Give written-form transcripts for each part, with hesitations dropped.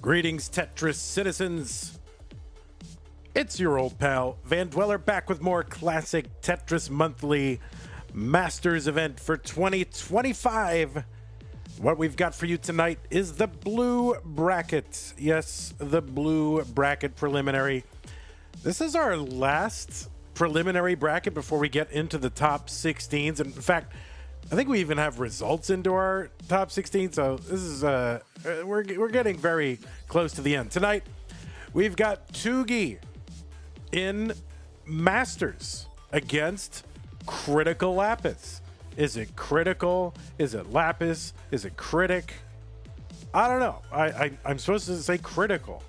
Greetings, Tetris citizens. It's your old pal, Van Dweller, back with more classic Tetris Monthly Masters event for 2025. What we've got for you tonight is the blue bracket. Yes, the blue bracket preliminary. This is our last preliminary bracket before we get into the top 16s. And in fact, I think we even have results into our top 16. So this is we're getting very close to the end. Tonight, we've got Tugi in Masters against Cryticalapis. Is it critical? Is it Lapis? Is it critic? I don't know. I'm supposed to say critical.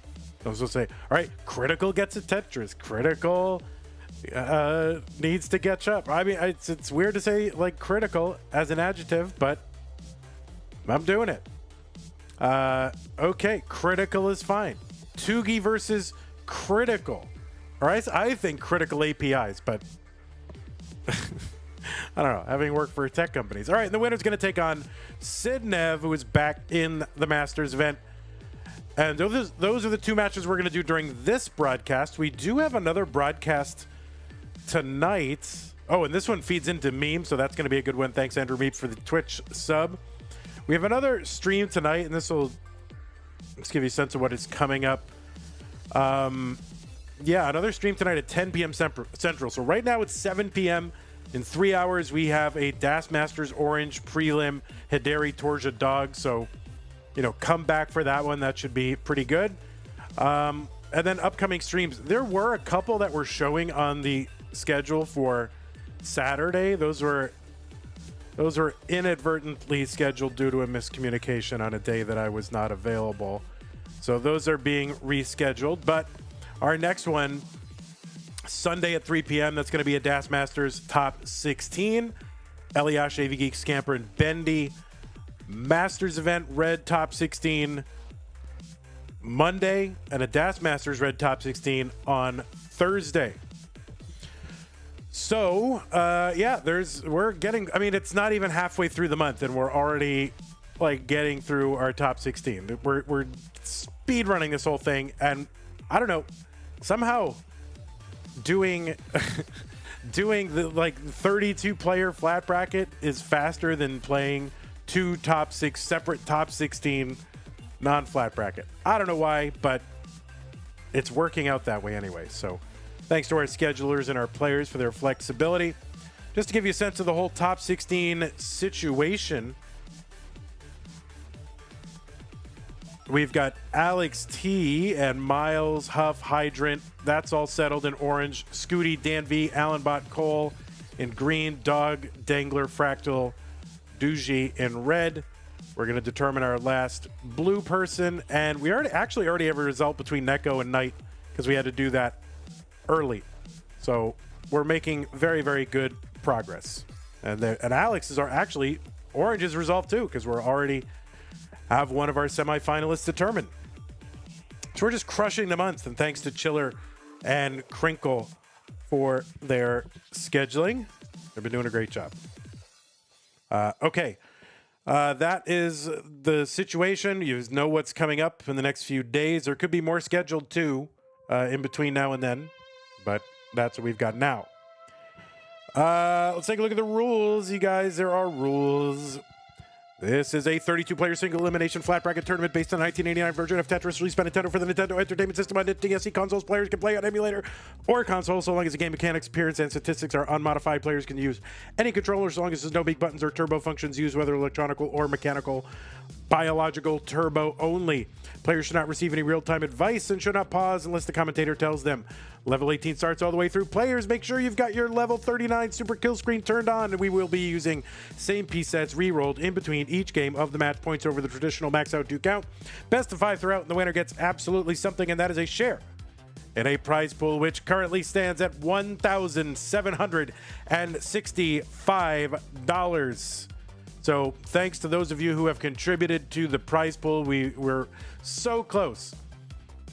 I'm supposed to say, all right, critical gets a Tetris. Critical needs to catch up. I mean, it's weird to say like critical as an adjective, but I'm doing it. Okay, critical is fine. Tugi versus critical. All right, I think critical APIs, but I don't know, having worked for tech companies. All right, and the winner's going to take on Sidnev, who is back in the Masters event. And those are the two matches we're going to do during this broadcast. We do have another broadcast tonight. Oh, and this one feeds into Meme, so that's going to be a good one. Thanks, Andrew Meep, for the Twitch sub. We have another stream tonight, and this will just give you a sense of what is coming up. Yeah, another stream tonight at 10 p.m. Central. So right now it's 7 p.m. In 3 hours, we have a Das Masters Orange prelim Hidari Torja Dog. So, you know, come back for that one. That should be pretty good. And then upcoming streams. There were a couple that were showing on the schedule for Saturday. Those were inadvertently scheduled due to a miscommunication on a day that I was not available. So those are being rescheduled. But our next one, Sunday at 3 p.m., that's going to be a Das Masters Top 16. Eliash, AV Geek, Scamper, and Bendy. Masters event, Red Top 16 Monday, and a Das Masters Red Top 16 on Thursday. So, yeah, we're getting, I mean, it's not even halfway through the month, and we're already, like, getting through our top 16. We're speed running this whole thing, and I don't know, somehow doing the, like, 32 player flat bracket is faster than playing two separate top 16 non-flat bracket. I don't know why, but it's working out that way anyway. So thanks to our schedulers and our players for their flexibility. Just to give you a sense of the whole top 16 situation, we've got Alex T and Miles, Huff, Hydrant. That's all settled in orange. Scooty, Dan V, Alan Bot, Cole in green. Dog, Dangler, Fractal, Tugi in red. We're going to determine our last blue person. And we already have a result between Neko and Knight because we had to do that early. So we're making very, very good progress. And Alex is actually orange's result too because we're already have one of our semifinalists determined. So we're just crushing the month, and thanks to Chiller and Crinkle for their scheduling. They've been doing a great job. Okay, that is the situation. You know what's coming up in the next few days. There could be more scheduled too in between now and then, but that's what we've got now. Let's take a look at the rules, you guys. There are rules. This is a 32-player single elimination flat bracket tournament based on the 1989 version of Tetris released by Nintendo for the Nintendo Entertainment System on NTSC consoles. Players can play on emulator or console so long as the game mechanics, appearance, and statistics are unmodified. Players can use any controller so long as there's no big buttons or turbo functions used, whether electronic or mechanical. Biological turbo only. Players should not receive any real-time advice and should not pause unless the commentator tells them. Level 18 starts all the way through. Players, make sure you've got your level 39 super kill screen turned on, and we will be using same piece sets re-rolled in between each game of the match. Points over the traditional max out 2 count. Best of 5 throughout, and the winner gets absolutely something, and that is a share in a prize pool which currently stands at $1,765. So thanks to those of you who have contributed to the prize pool. We're so close.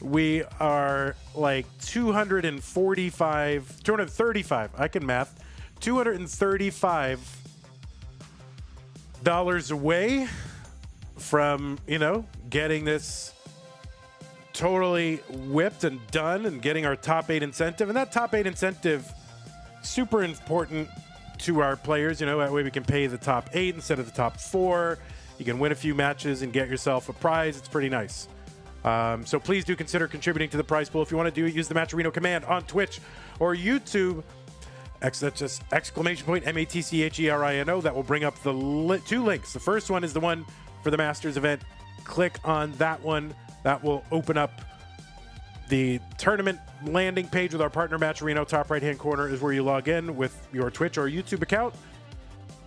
We are like 235, I can math, $235 away from, you know, getting this totally whipped and done and getting our top 8 incentive. And that top 8 incentive, super important to our players. You know, that way we can pay the top 8 instead of the top 4. You can win a few matches and get yourself a prize. It's pretty nice. So please do consider contributing to the prize pool. If you want to do it, use the Matcherino command on Twitch or YouTube. That's just exclamation point MATCHERINO. That will bring up the 2 links. The first one is the one for the Masters event. Click on that one. That will open up the tournament landing page with our partner Matcherino. Top right-hand corner is where you log in with your Twitch or YouTube account.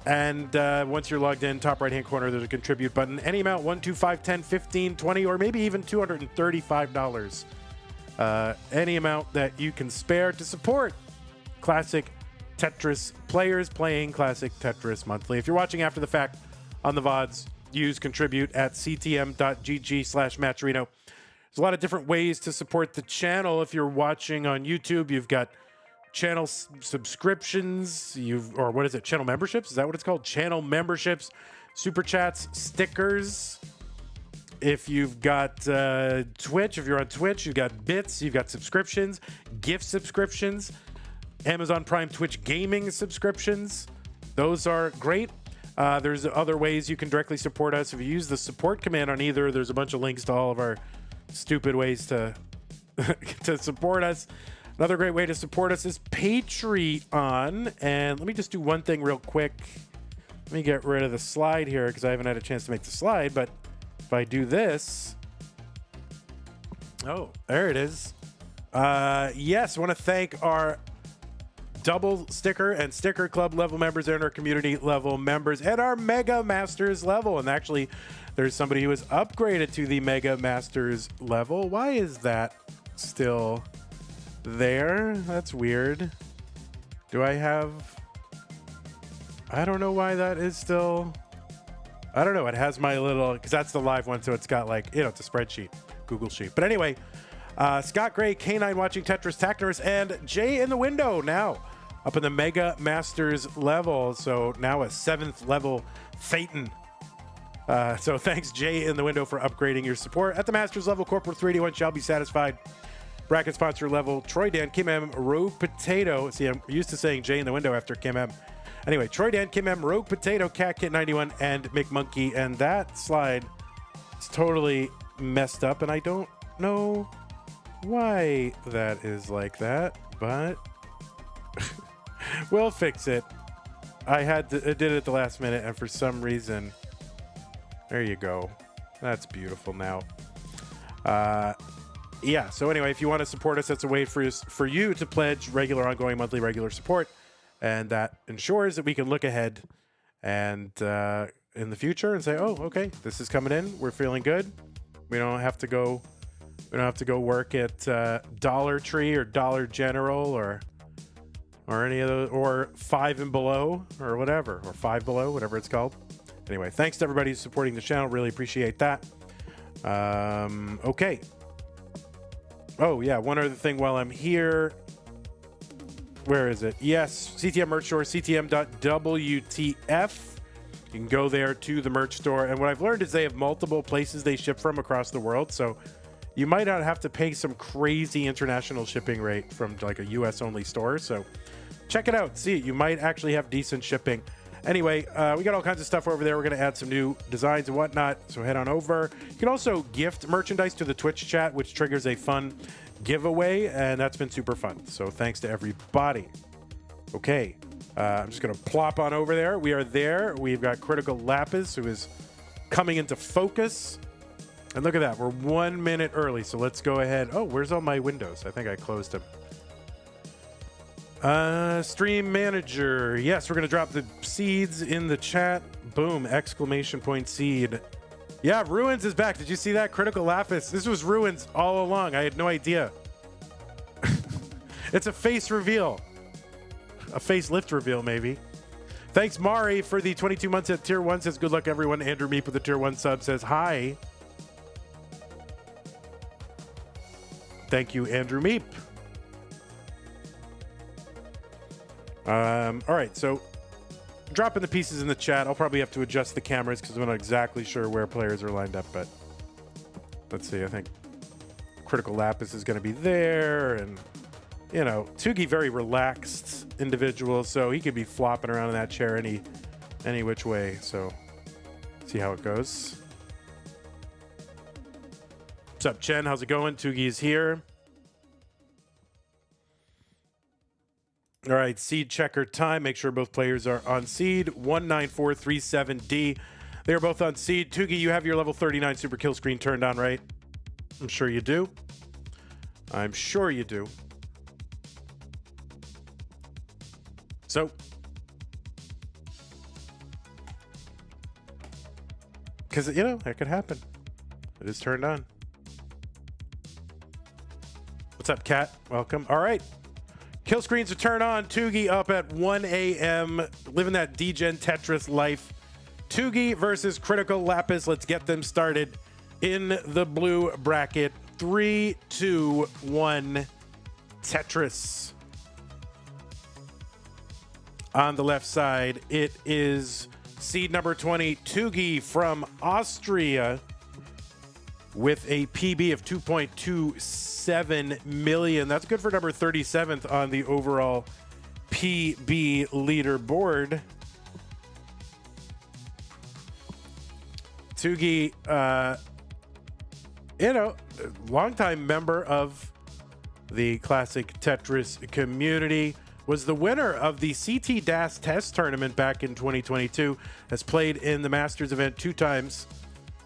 And once you're logged in, top right-hand corner, there's a contribute button. Any amount, 1, 2, 5, 10, 15, 20, or maybe even $235. Any amount that you can spare to support classic Tetris players playing classic Tetris monthly. If you're watching after the fact on the VODs, use contribute at ctm.gg/Matcherino. There's a lot of different ways to support the channel. If you're watching on YouTube, you've got channel subscriptions, or what is it? Channel memberships? Is that what it's called? Channel memberships, super chats, stickers. If you've got Twitch, if you're on Twitch, you've got bits, you've got subscriptions, gift subscriptions, Amazon Prime Twitch gaming subscriptions. Those are great. There's other ways you can directly support us. If you use the support command on either, there's a bunch of links to all of our stupid ways to to support us. Another great way to support us is Patreon. And let me just do one thing real quick. Let me get rid of the slide here because I haven't had a chance to make the slide. But if I do this, oh, there it is. Yes, I want to thank our double sticker and sticker club level members and our community level members and our Mega Masters level. And actually, there's somebody who has upgraded to the Mega Masters level. Why is that still there? That's weird. Do I have... I don't know why that is still... I don't know. It has my little... Because that's the live one, so it's got like, you know, it's a spreadsheet, Google Sheet. But anyway, Scott Gray, K9 watching Tetris Tachners, and Jay in the window now up in the Mega Masters level. So now a 7th level Phaeton. So thanks, Jay in the window, for upgrading your support. At the Masters level, Corporate 381 shall be satisfied. Bracket sponsor level, Troy Dan, Kim M, Rogue Potato. See, I'm used to saying Jay in the window after Kim M. Anyway, Troy Dan, Kim M, Rogue Potato, Cat Kit 91, and McMonkey. And that slide is totally messed up, and I don't know why that is like that, but we'll fix it. I did it at the last minute, and for some reason, there you go. That's beautiful now. Yeah, so anyway, if you want to support us, that's a way for you to pledge regular, ongoing, monthly, regular support. And that ensures that we can look ahead and in the future and say, oh, okay, this is coming in. We're feeling good. We don't have to go work at Dollar Tree or Dollar General or any of those, or Five and Below or whatever, or Five Below, whatever it's called. Anyway, thanks to everybody who's supporting the channel. Really appreciate that. Okay. Oh, yeah, one other thing while I'm here. Where is it? Yes, CTM merch store, ctm.wtf. You can go there to the merch store. And what I've learned is they have multiple places they ship from across the world. So you might not have to pay some crazy international shipping rate from like a US only store. So check it out. See it. You might actually have decent shipping. Anyway, we got all kinds of stuff over there. We're going to add some new designs and whatnot. So head on over. You can also gift merchandise to the Twitch chat, which triggers a fun giveaway. And that's been super fun. So thanks to everybody. Okay. I'm just going to plop on over there. We are there. We've got Cryticalapis, who is coming into focus. And look at that. We're 1 minute early. So let's go ahead. Oh, where's all my windows? I think I closed them. Stream manager. Yes, we're going to drop the seeds in the chat. Boom. Exclamation point seed. Yeah, Ruins is back. Did you see that? Cryticalapis. This was Ruins all along. I had no idea. It's a face reveal. A facelift reveal, maybe. Thanks, Mari, for the 22 months at Tier 1. Says, good luck, everyone. Andrew Meep with the Tier 1 sub says, hi. Thank you, Andrew Meep. All right, so dropping the pieces in the chat. I'll probably have to adjust the cameras because I'm not exactly sure where players are lined up, but let's see. I think Cryticalapis is going to be there, and you know, Tugi, very relaxed individual, so he could be flopping around in that chair any which way. So see how it goes. What's up, Chen? How's it going? Tugi is here. All right, seed checker time. Make sure both players are on seed. 19437D. They're both on seed. Tugi, you have your level 39 super kill screen turned on, right? I'm sure you do. I'm sure you do. So, because, you know, that could happen. It is turned on. What's up, Kat? Welcome. All right. Kill screens are turned on. Tugi up at 1 a.m. Living that D-Gen Tetris life. Tugi versus Cryticalapis. Let's get them started in the blue bracket. 3, 2, 1. Tetris. On the left side, it is seed number 20, Tugi from Austria, with a PB of 2.27 million. That's good for number 37th on the overall PB leaderboard. Tugi, you know, longtime member of the classic Tetris community, was the winner of the CT DAS test tournament back in 2022, has played in the Masters event 2 times.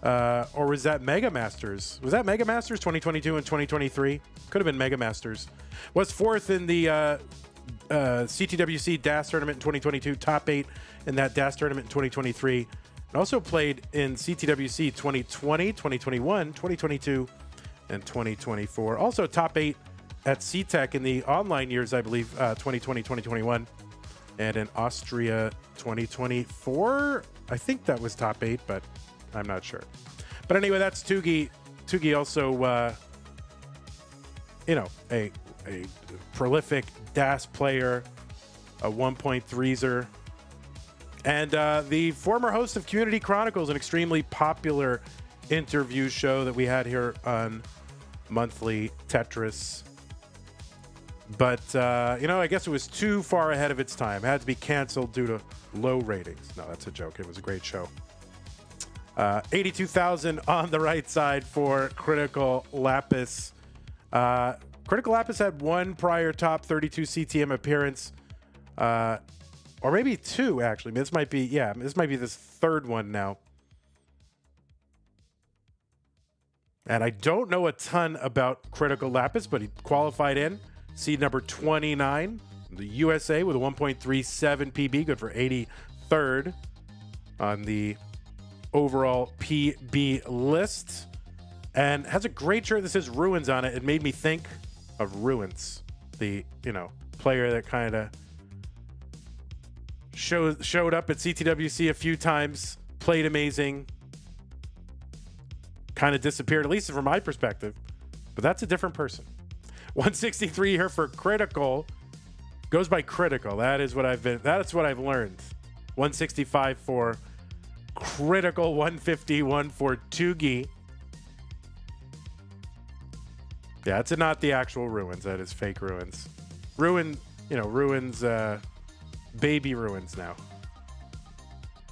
Or was that Mega Masters? Was that Mega Masters 2022 and 2023? Could have been Mega Masters. Was 4th in the CTWC DAS tournament in 2022, top 8 in that DAS tournament in 2023. And also played in CTWC 2020, 2021, 2022, and 2024. Also top 8 at CTEC in the online years, I believe, 2020, 2021. And in Austria 2024. I think that was top 8, but I'm not sure. But anyway, that's Tugi. Tugi also, you know, a prolific DAS player, a 1.3er, and the former host of Community Chronicles, an extremely popular interview show that we had here on Monthly Tetris. But, you know, I guess it was too far ahead of its time. It had to be canceled due to low ratings. No, that's a joke. It was a great show. 82,000 on the right side for Cryticalapis. Cryticalapis had one prior top 32 CTM appearance, or maybe 2 actually. This might be, yeah, this might be this 3rd one now. And I don't know a ton about Cryticalapis, but he qualified in seed number 29, the USA, with a 1.37 PB, good for 83rd on the overall PB list, and has a great shirt that says Ruins on it. It made me think of Ruins, the, you know, player that kind of showed up at CTWC a few times, played amazing, kind of disappeared, at least from my perspective, but that's a different person. 163 here for Critical, goes by Critical. That's what I've learned. 165 for Critical, 151 for Tugi. Yeah, it's not the actual Ruins. That is fake Ruins. Ruins, baby Ruins now.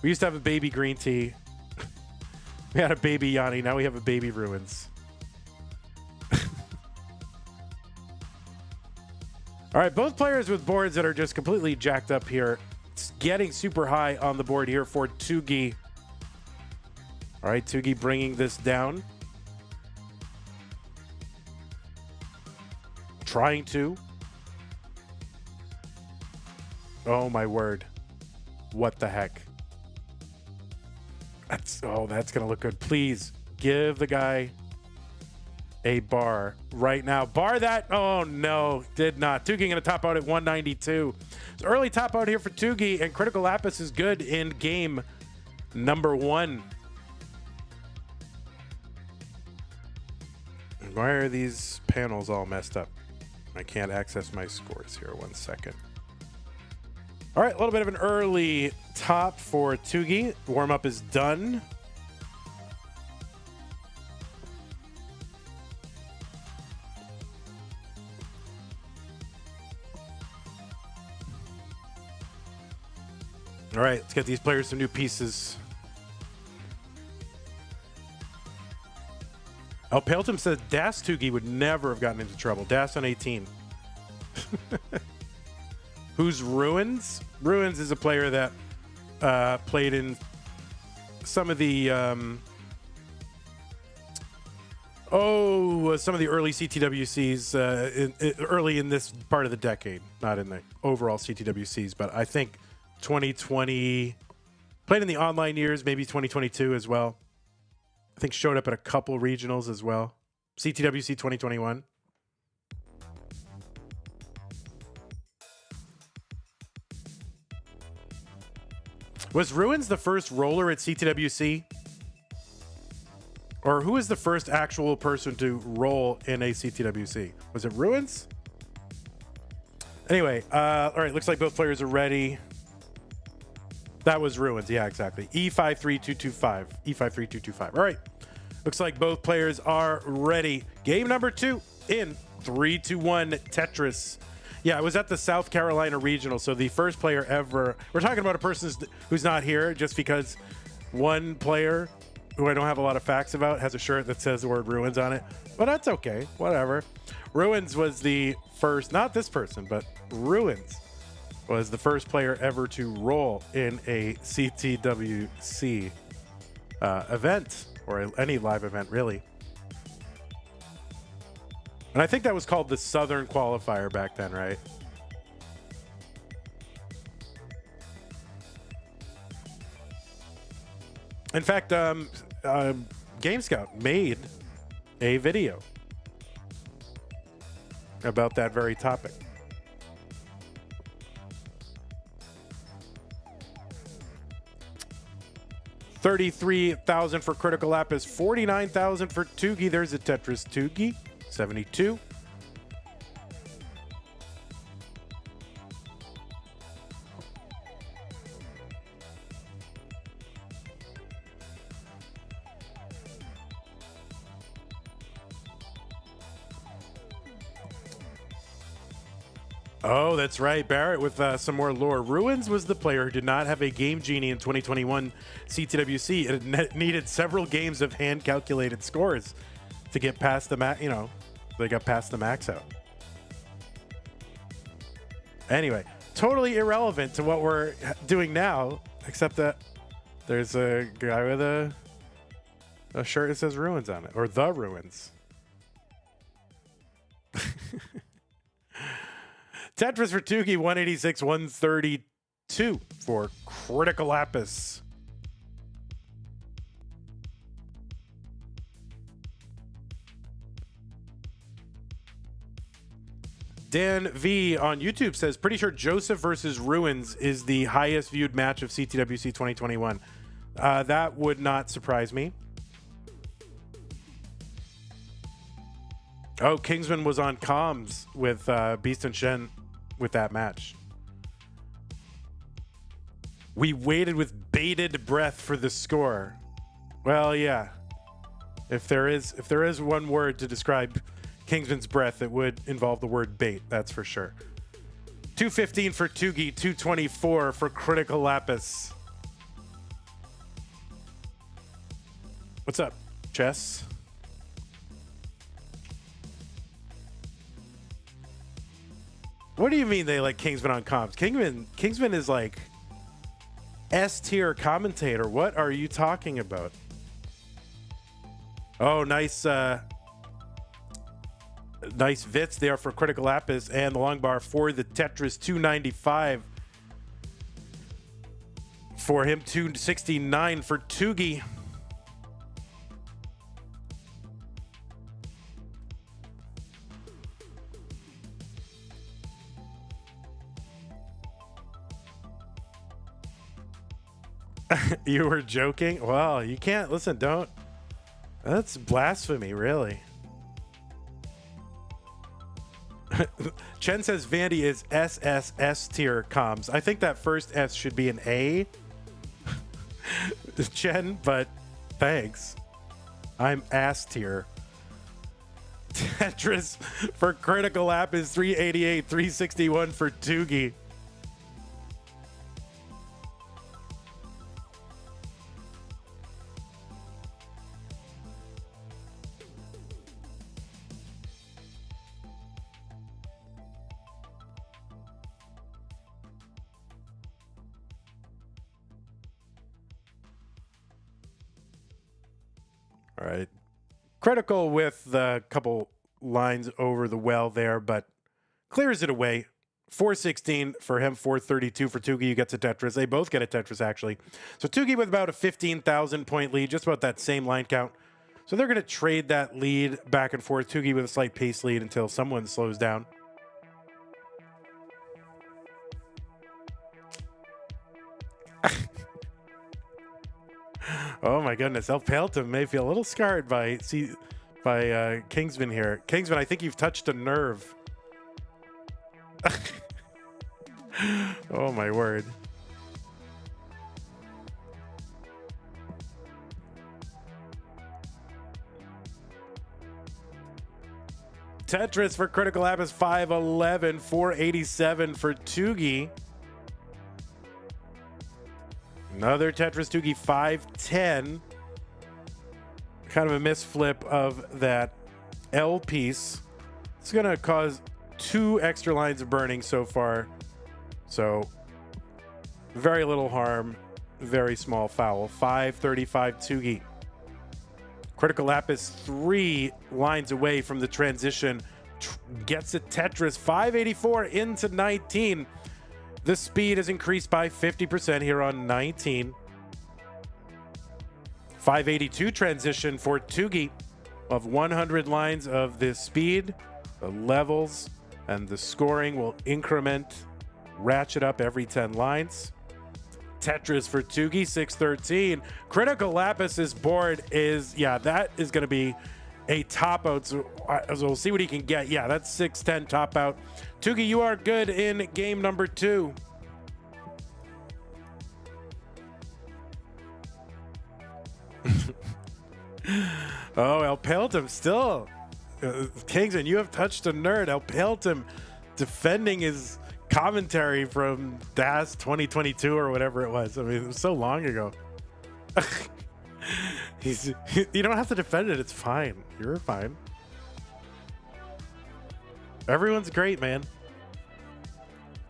We used to have a baby green tea. We had a baby Yanni. Now we have a baby Ruins. All right, both players with boards that are just completely jacked up here. It's getting super high on the board here for Tugi. All right, Tugi bringing this down. Trying to. Oh, my word. What the heck? That's going to look good. Please give the guy a bar right now. Bar that. Oh, no, did not. Tugi going to top out at 192. It's early top out here for Tugi, and Cryticalapis is good in game number 1. Why are these panels all messed up? I can't access my scores here. 1 second. All right, a little bit of an early top for Tugi. Warm-up is done. All right, let's get these players some new pieces. Oh, Pelton says Das Tugi would never have gotten into trouble. Das on 18. Who's Ruins? Ruins is a player that played in some of the some of the early CTWCs early in this part of the decade, not in the overall CTWCs, but I think 2020 played in the online years, maybe 2022 as well. I think showed up at a couple regionals as well. CTWC 2021. Was Ruins the first roller at CTWC? Or who was the first actual person to roll in a CTWC? Was it Ruins? Anyway, all right, looks like both players are ready. That was Ruins, yeah, exactly. E53225. E53225. All right. Looks like both players are ready. Game number 2 in 3-2-1 Tetris. Yeah, I was at the South Carolina Regional, so the first player ever. We're talking about a person who's not here just because one player who I don't have a lot of facts about has a shirt that says the word Ruins on it. But that's okay. Whatever. Ruins was the first, not this person, but Ruins was the first player ever to roll in a CTWC event, or any live event, really. And I think that was called the Southern Qualifier back then, right? In fact, GameScout made a video about that very topic. $33,000 for Cryticalapis, $49,000 for Tugi. There's a Tetris Tugi, 72. Oh, that's right. Barrett with some more lore. Ruins was the player who did not have a Game Genie in 2021 CTWC. It needed several games of hand-calculated scores to get past the max. You know, they got past the max out. Anyway, totally irrelevant to what we're doing now, except that there's a guy with a shirt that says Ruins on it, or The Ruins. Tetris for Tugi, 186, 132 for Cryticalapis. Dan V on YouTube says, pretty sure Joseph versus Ruins is the highest viewed match of CTWC 2021. That would not surprise me. Oh, Kingsman was on comms with Beast and Shen with that match. We waited with bated breath for the score. Well, yeah. If there is one word to describe Kingsman's breath, it would involve the word bait, that's for sure. 215 for Tugi, 224 for Cryticalapis. What's up, Chess? What do you mean they like Kingsman on comms? Kingsman is like S-tier commentator. What are you talking about? Oh, nice nice Vits there for Cryticalapis, and the long bar for the Tetris, 295 for him, 269 for Tugi. You were joking? Well, you can't listen. Don't. That's blasphemy, really. Chen says Vandy is SSS tier comms. I think that first S should be an A. Chen, but thanks. I'm ass tier. Tetris for Cryticalapis, 388, 361 for Tugi. All right. Critical with the couple lines over the well there, but clears it away. 416 for him, 432 for Tugi. You get to Tetris. They both get a Tetris, actually. So Tugi with about a 15,000 point lead, just about that same line count. So they're going to trade that lead back and forth. Tugi with a slight pace lead until someone slows down. Oh my goodness, El Pelton may feel a little scarred by Kingsman here. Kingsman, I think you've touched a nerve. Oh my word. Tetris for Cryticalapis, 511, 487 for Tugi. Another Tetris Tugi, 510. Kind of a misflip of that L piece. It's going to cause 2 extra lines of burning so far. So very little harm, very small foul. 535 Tugi. Cryticalapis 3 lines away from the transition. Gets a Tetris, 584 into 19. The speed has increased by 50% here on 19. 582 transition for Tugi of 100 lines of the speed. The levels and the scoring will increment, ratchet up every 10 lines. Tetris for Tugi, 613. Cryticalapis's board is, yeah, that is going to be a top out. So we'll see what he can get. Yeah, that's 610 top out. Tugi, you are good in game number 2. Oh, El Pelton still. Kingsman, you have touched a nerd. El Pelton defending his commentary from DAS 2022 or whatever it was. I mean, it was so long ago. You don't have to defend it. It's fine. You're fine. Everyone's great, man.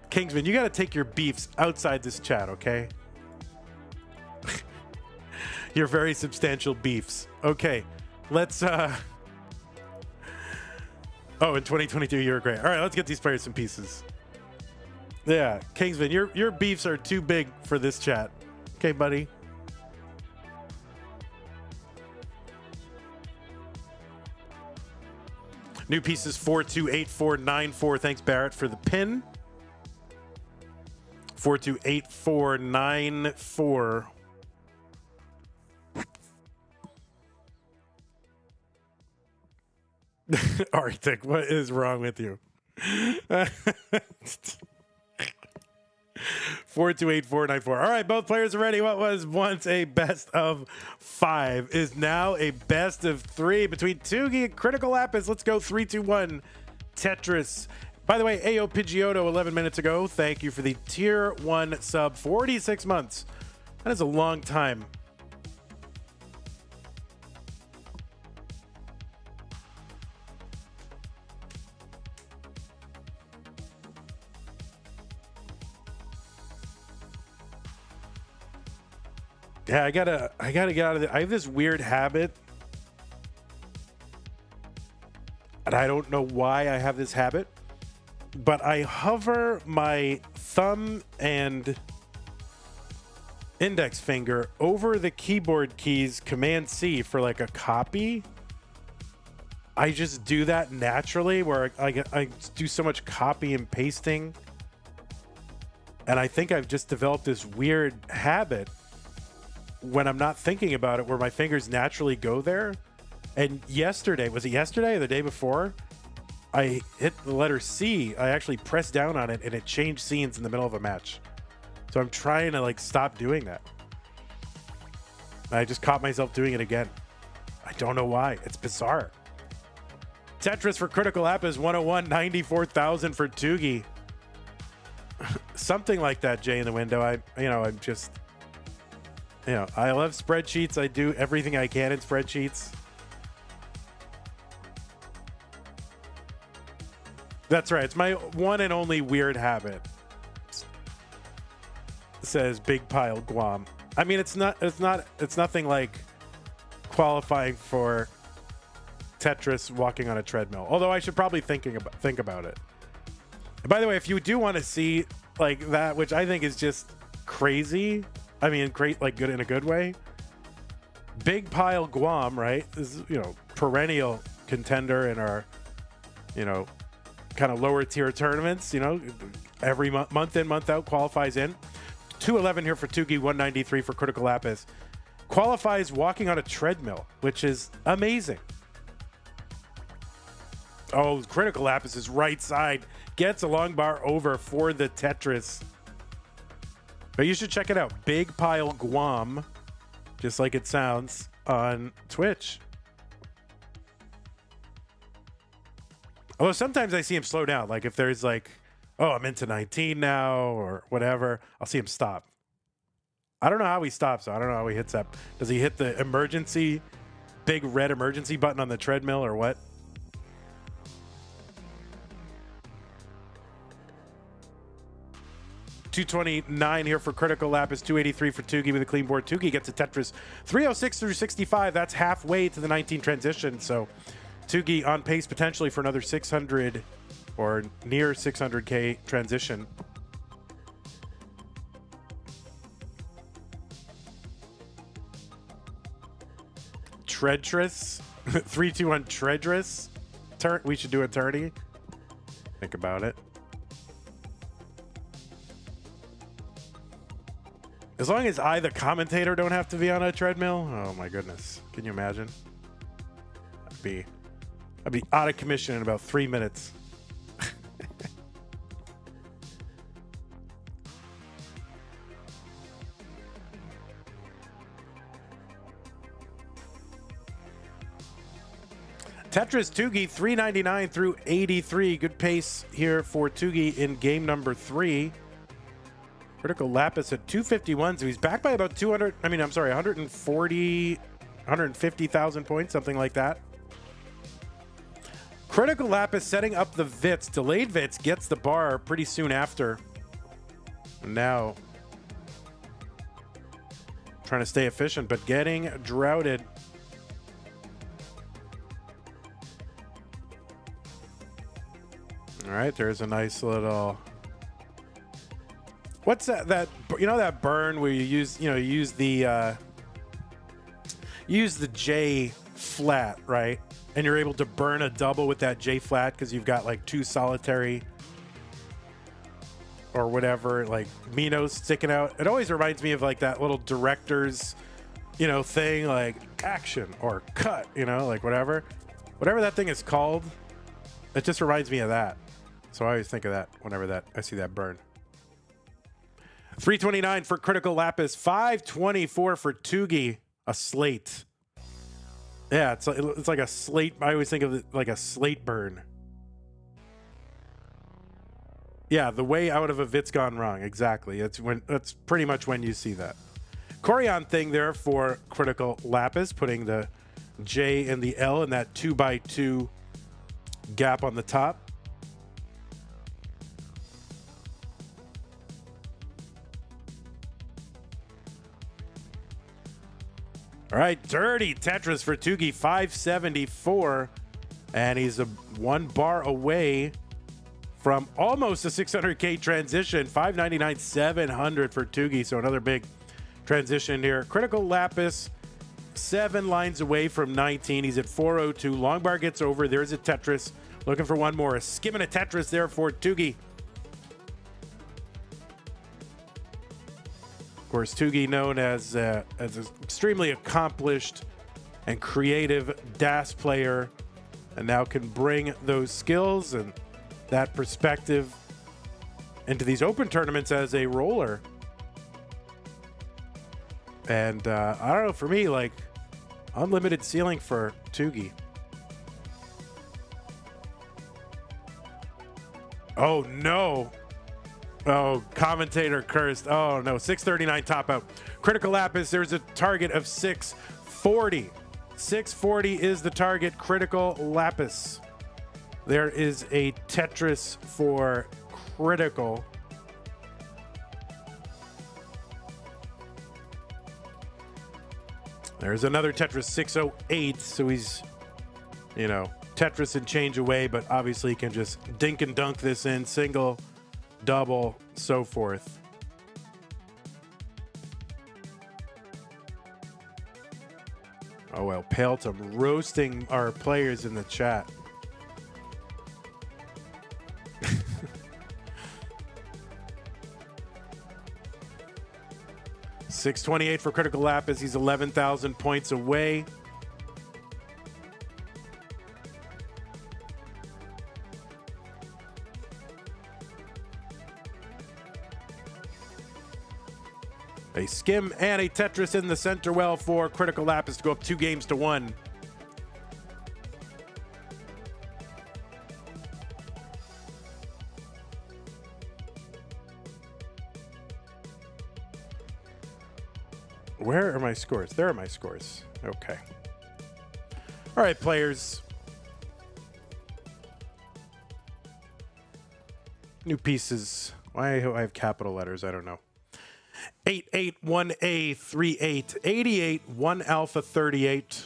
Kingsman, you got to take your beefs outside this chat, okay? Your very substantial beefs. Okay, let's oh, in 2022 you were great. All right, let's get these players some pieces. Yeah, Kingsman, your beefs are too big for this chat. Okay, buddy. New pieces 428494. Thanks, Barrett, for the pin. 428494. Arctic, what is wrong with you? 428494. All right, both players are ready. What was once a best of 5 is now a best of 3 between Tugi and Cryticalapis. Let's go 3-2-1 Tetris. By the way, Ayo Pidgeotto 11 minutes ago. Thank you for the tier 1 sub. 46 months. That is a long time. Yeah, I gotta get out of it. I have this weird habit, and I don't know why I have this habit, but I hover my thumb and index finger over the keyboard keys, Command C, for like a copy. I just do that naturally, where I do so much copy and pasting, and I think I've just developed this weird habit when I'm not thinking about it, where my fingers naturally go there. And yesterday, was it yesterday or the day before, I hit the letter C. I actually pressed down on it and it changed scenes in the middle of a match. So I'm trying to like stop doing that. I just caught myself doing it again. I don't know why. It's bizarre. Tetris for Cryticalapis, 101, 94,000 for Tugi. Something like that, Jay in the window. I'm just, I love spreadsheets. I do everything I can in spreadsheets. That's right. It's my one and only weird habit. Says Big Pile Guam. I mean, it's nothing like qualifying for Tetris walking on a treadmill. Although I should probably think about it. And by the way, if you do want to see like that, which I think is just crazy, I mean, great, like good in a good way. Big Pile Guam, right? Is, you know, perennial contender in our, you know, kind of lower tier tournaments. You know, every month in, month out, qualifies in. 211 here for Tugi, 193 for Cryticalapis. Qualifies walking on a treadmill, which is amazing. Oh, Cryticalapis is right side. Gets a long bar over for the Tetris. But you should check it out. Big Pile Guam, just like it sounds, on Twitch. Although sometimes I see him slow down. Like if there's like, oh, I'm into 19 now or whatever, I'll see him stop. I don't know how he stops. So I don't know how he hits that. Does he hit the emergency, big red emergency button on the treadmill or what? $229 here for Cryticalapis, $283 for Tugi with a clean board. Tugi gets a Tetris 306 through 65. That's halfway to the 19 transition. So Tugi on pace potentially for another 600 or near 600K transition. Tetris 321 Tetris. We should do a tourney. Think about it. As long as I, the commentator, don't have to be on a treadmill. Oh my goodness. Can you imagine? I'd be out of commission in about 3 minutes. Tetris Tugi 399 through 83. Good pace here for Tugi in game number 3. Cryticalapis at 251, so he's back by about 150,000 points, something like that. Cryticalapis setting up the Vits. Delayed Vits gets the bar pretty soon after. Now, trying to stay efficient, but getting droughted. All right, there's a nice little... What's that you know, that burn where you use, you know, you use the J flat, right? And you're able to burn a double with that J flat because you've got like 2 solitary or whatever, like Minos sticking out. It always reminds me of like that little director's, you know, thing, like action or cut, you know, like whatever that thing is called. It just reminds me of that. So I always think of that whenever I see that burn. 329 for Cryticalapis, 524 for Tugi, a slate. Yeah, it's like a slate. I always think of it like a slate burn. Yeah, the way out of a Vit's gone wrong. Exactly. That's pretty much when you see that. Corian thing there for Cryticalapis, putting the J and the L in that 2x2 gap on the top. All right, dirty Tetris for Tugi, 574. And he's 1 bar away from almost a 600K transition. 599, 700 for Tugi. So another big transition here. Cryticalapis, 7 lines away from 19. He's at 402. Long bar gets over. There's a Tetris. Looking for one more. Skimming a Tetris there for Tugi. Of course, Tugi known as an extremely accomplished and creative DAS player, and now can bring those skills and that perspective into these open tournaments as a roller. And I don't know, for me, like, unlimited ceiling for Tugi. Oh, no. Oh, commentator cursed. Oh, no. 639 top out. Cryticalapis, there's a target of 640. 640 is the target. Cryticalapis. There is a Tetris for Critical. There's another Tetris 608. So he's, you know, Tetris and change away, but obviously he can just dink and dunk this in, single, double, so forth. Oh, well, Paletum roasting our players in the chat. $628 for Cryticalapis. He's 11,000 points away. A skim and a Tetris in the center well for Cryticalapis to go up 2-1. Where are my scores? There are my scores. Okay. All right, players. New pieces. Why do I have capital letters? I don't know. 881A38, 88, 1 Alpha 38.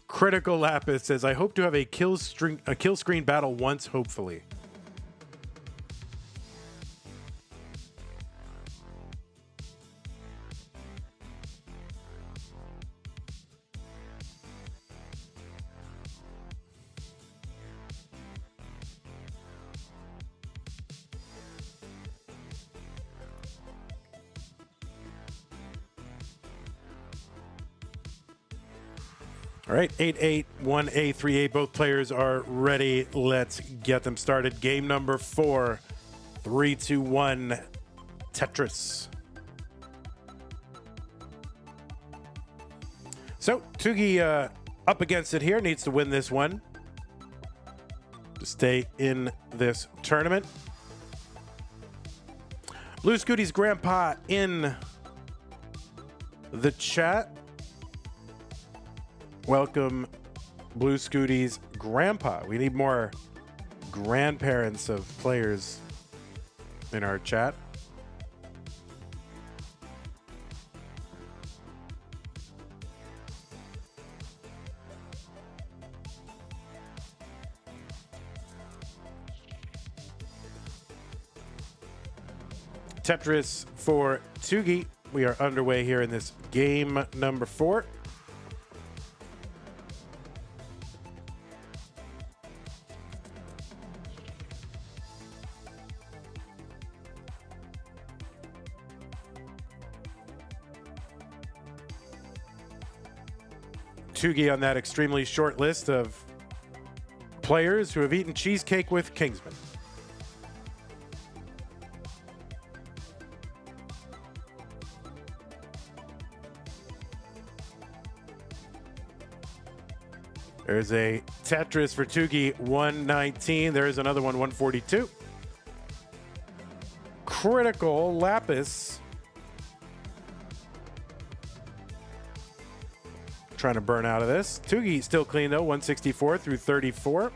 Cryticalapis says, I hope to have a kill screen battle once, hopefully. All right, 881A38. Both players are ready. Let's get them started. Game number 4, 3, 2, 1, Tetris. So Tugi up against it here, needs to win this one to stay in this tournament. Blue Scooty's grandpa in the chat. Welcome, Blue Scooty's grandpa. We need more grandparents of players in our chat. Tetris for Tugi. We are underway here in this game number 4. Tugi on that extremely short list of players who have eaten cheesecake with Kingsman. There's a Tetris for Tugi, 119. There's another one, 142. Cryticalapis. Trying to burn out of this. Tugi still clean though, 164 through 34.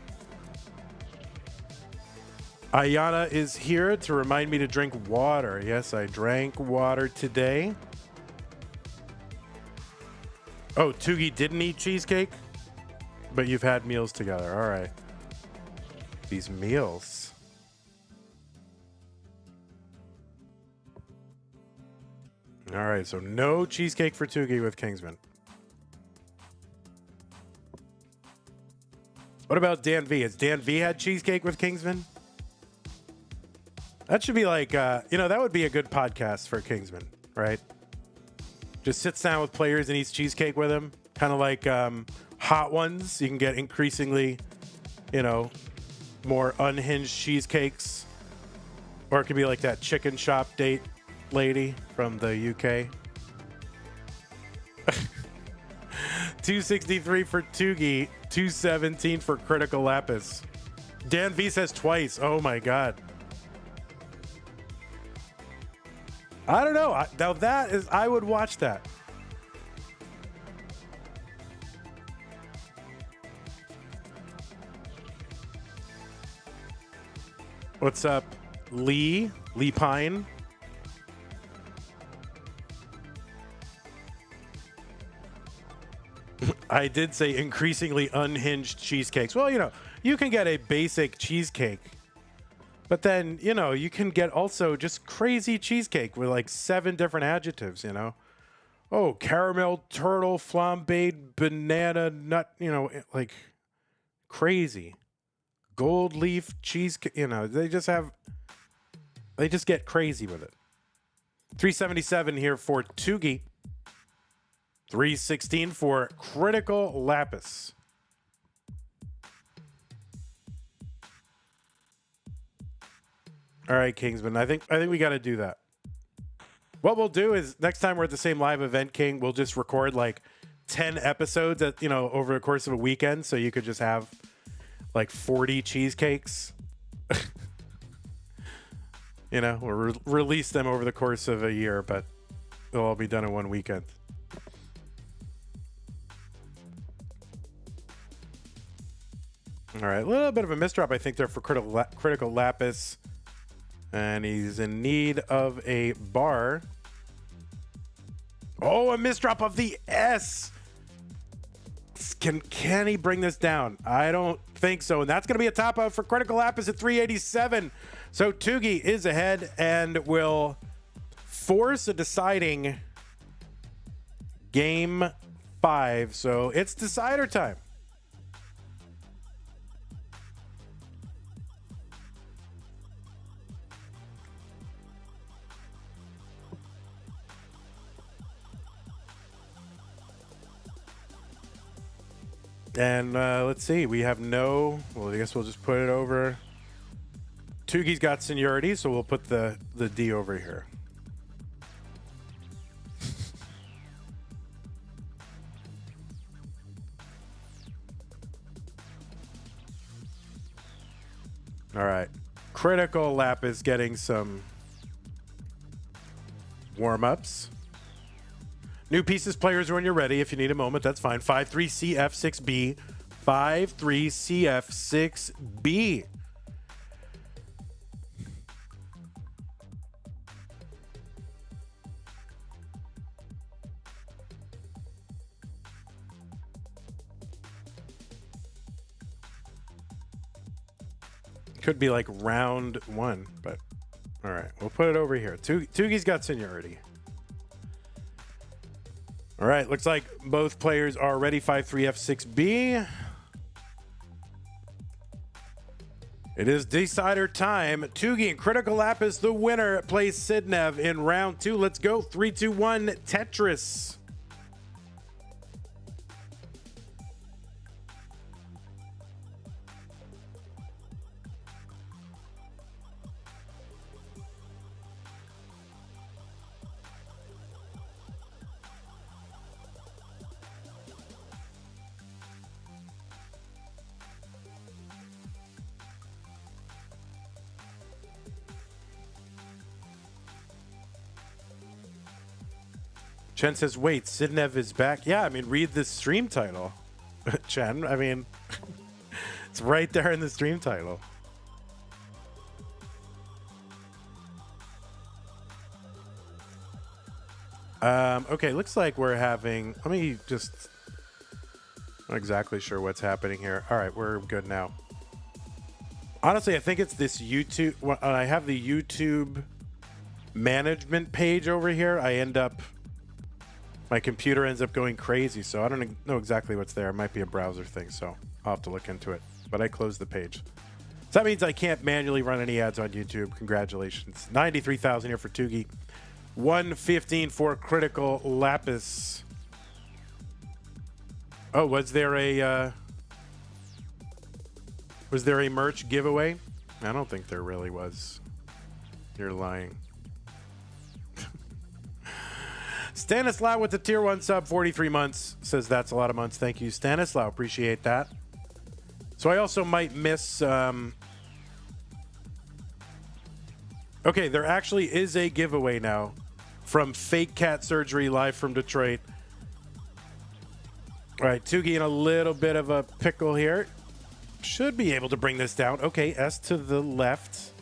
Ayana is here to remind me to drink water. Yes, I drank water today. Oh, Tugi didn't eat cheesecake, but you've had meals together. All right. These meals. All right, so no cheesecake for Tugi with Kingsman. What about Dan V? Has Dan V had cheesecake with Kingsman? That should be like, that would be a good podcast for Kingsman, right? Just sits down with players and eats cheesecake with them. Kind of like Hot Ones. You can get increasingly, more unhinged cheesecakes. Or it could be like that chicken shop date lady from the UK. 263 for Tugi, 217 for Cryticalapis. Dan V says twice. Oh my God. I don't know. Now that is, I would watch that. What's up, Lee? Lee Pine. I did say increasingly unhinged cheesecakes. Well, you know, you can get a basic cheesecake, but then, you know, you can get also just crazy cheesecake with like 7 different adjectives, you know. Oh, caramel, turtle, flambéed, banana, nut, you know, like crazy. Gold leaf cheesecake, you know, they just get crazy with it. 377 here for Tugi. 316 for Cryticalapis. All right, Kingsman. I think we got to do that. What we'll do is next time we're at the same live event, King, we'll just record like 10 episodes at, you know, over the course of a weekend, so you could just have like 40 cheesecakes. You know, we'll release them over the course of a year, but they'll all be done in one weekend. All right, a little bit of a misdrop, I think, there for Cryticalapis. And he's in need of a bar. Oh, a misdrop of the S. Can he bring this down? I don't think so. And that's going to be a top out for Cryticalapis at 387. So Tugi is ahead and will force a deciding game 5. So it's decider time. And let's see, we have no, well, I guess we'll just put it over. Tugi's got seniority, so we'll put the D over here. All right. Cryticalapis getting some warm-ups. New pieces, players, when you're ready. If you need a moment, that's fine. 5-3-CF-6B. 5-3-CF-6B. Could be like round 1, but all right, we'll put it over here. Tugi's got seniority. All right, looks like both players are ready. 5-3-F-6B. It is decider time. Tugi and Cryticalapis, the winner, plays Sidnev in round 2. Let's go. 3, 2, 1, Tetris. Chen says, wait, Sidnev is back? Yeah, I mean, read the stream title, Chen. I mean, it's right there in the stream title. Okay, looks like we're having, let me just, I'm not exactly sure what's happening here. All right, we're good now. Honestly, I think it's this YouTube, when I have the YouTube management page over here, my computer ends up going crazy, so I don't know exactly what's there. It might be a browser thing, so I'll have to look into it. But I closed the page. So that means I can't manually run any ads on YouTube. Congratulations. 93,000 here for Tugi. 115 for Cryticalapis. Oh, was there a merch giveaway? I don't think there really was. You're lying. Stanislaw with the tier 1 sub, 43 months, says that's a lot of months. Thank you, Stanislaw. Appreciate that. So I also might miss... Okay, there actually is a giveaway now from Fake Cat Surgery live from Detroit. All right, Tugi in a little bit of a pickle here. Should be able to bring this down. Okay, S to the left.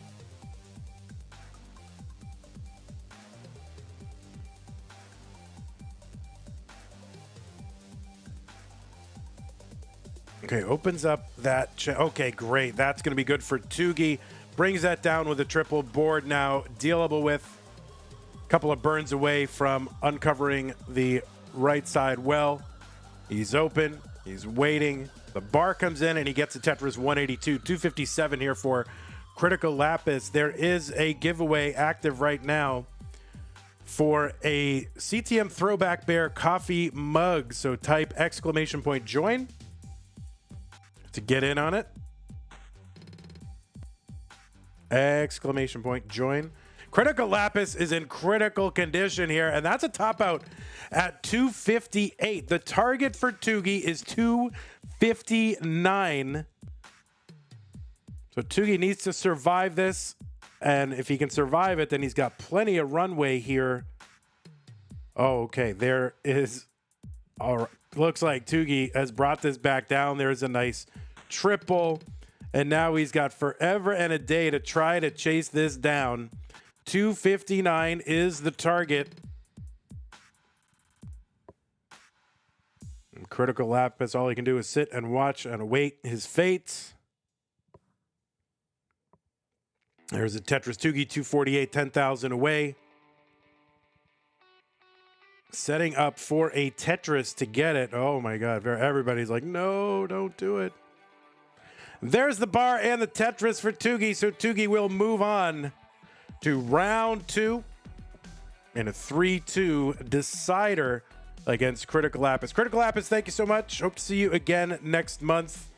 Okay, opens up that. Okay, great. That's going to be good for Tugi. Brings that down with a triple board now. Dealable with. A couple of burns away from uncovering the right side well. He's open. He's waiting. The bar comes in and he gets a Tetris 182. 257 here for Cryticalapis. There is a giveaway active right now for a CTM Throwback Bear coffee mug. So type !join to get in on it. !join. Cryticalapis is in critical condition here, and that's a top out at 258. The target for Tugi is 259. So Tugi needs to survive this, and if he can survive it, then he's got plenty of runway here. Oh, okay. There is... All right. Looks like Tugi has brought this back down. There's a nice triple, and now he's got forever and a day to try to chase this down. 259 is the target. And Cryticalapis, all he can do is sit and watch and await his fate. There's a Tetris Tugi, 248, 10,000 away. Setting up for a Tetris to get it. Oh my God, everybody's like, no, don't do it. There's the bar and the Tetris for Tugi, so Tugi will move on to round 2 in a 3-2 decider against Cryticalapis. Cryticalapis, thank you so much. Hope to see you again next month.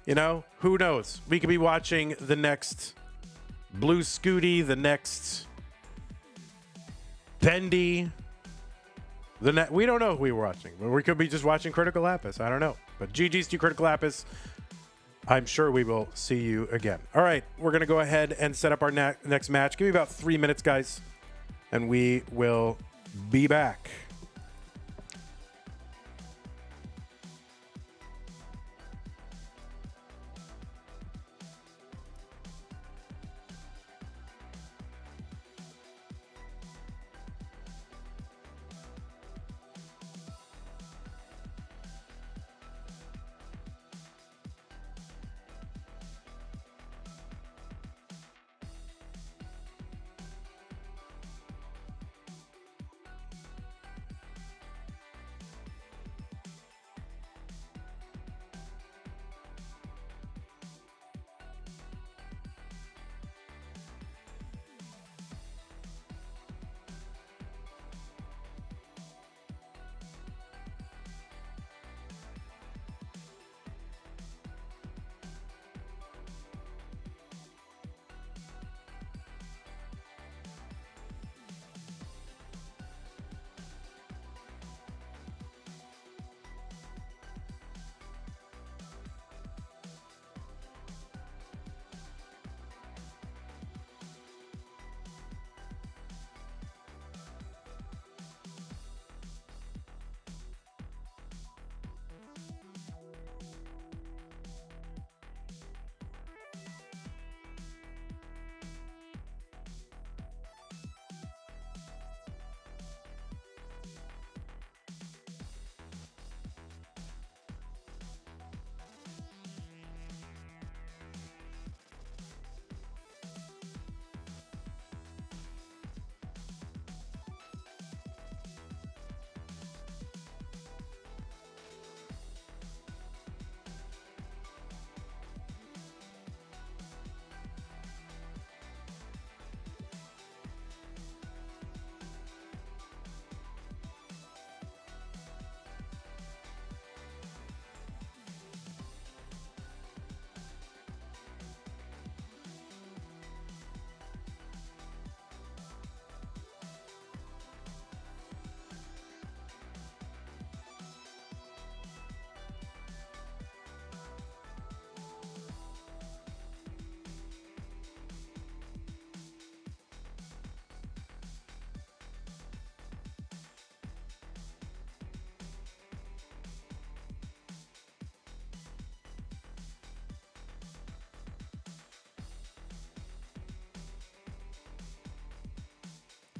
You know, who knows? We could be watching the next Blue Scooty, the next Bendy. We don't know who we were watching, but we could be just watching Cryticalapis. I don't know. But GG's to Cryticalapis. I'm sure we will see you again. All right, we're going to go ahead and set up our next match. Give me about 3 minutes, guys, and we will be back.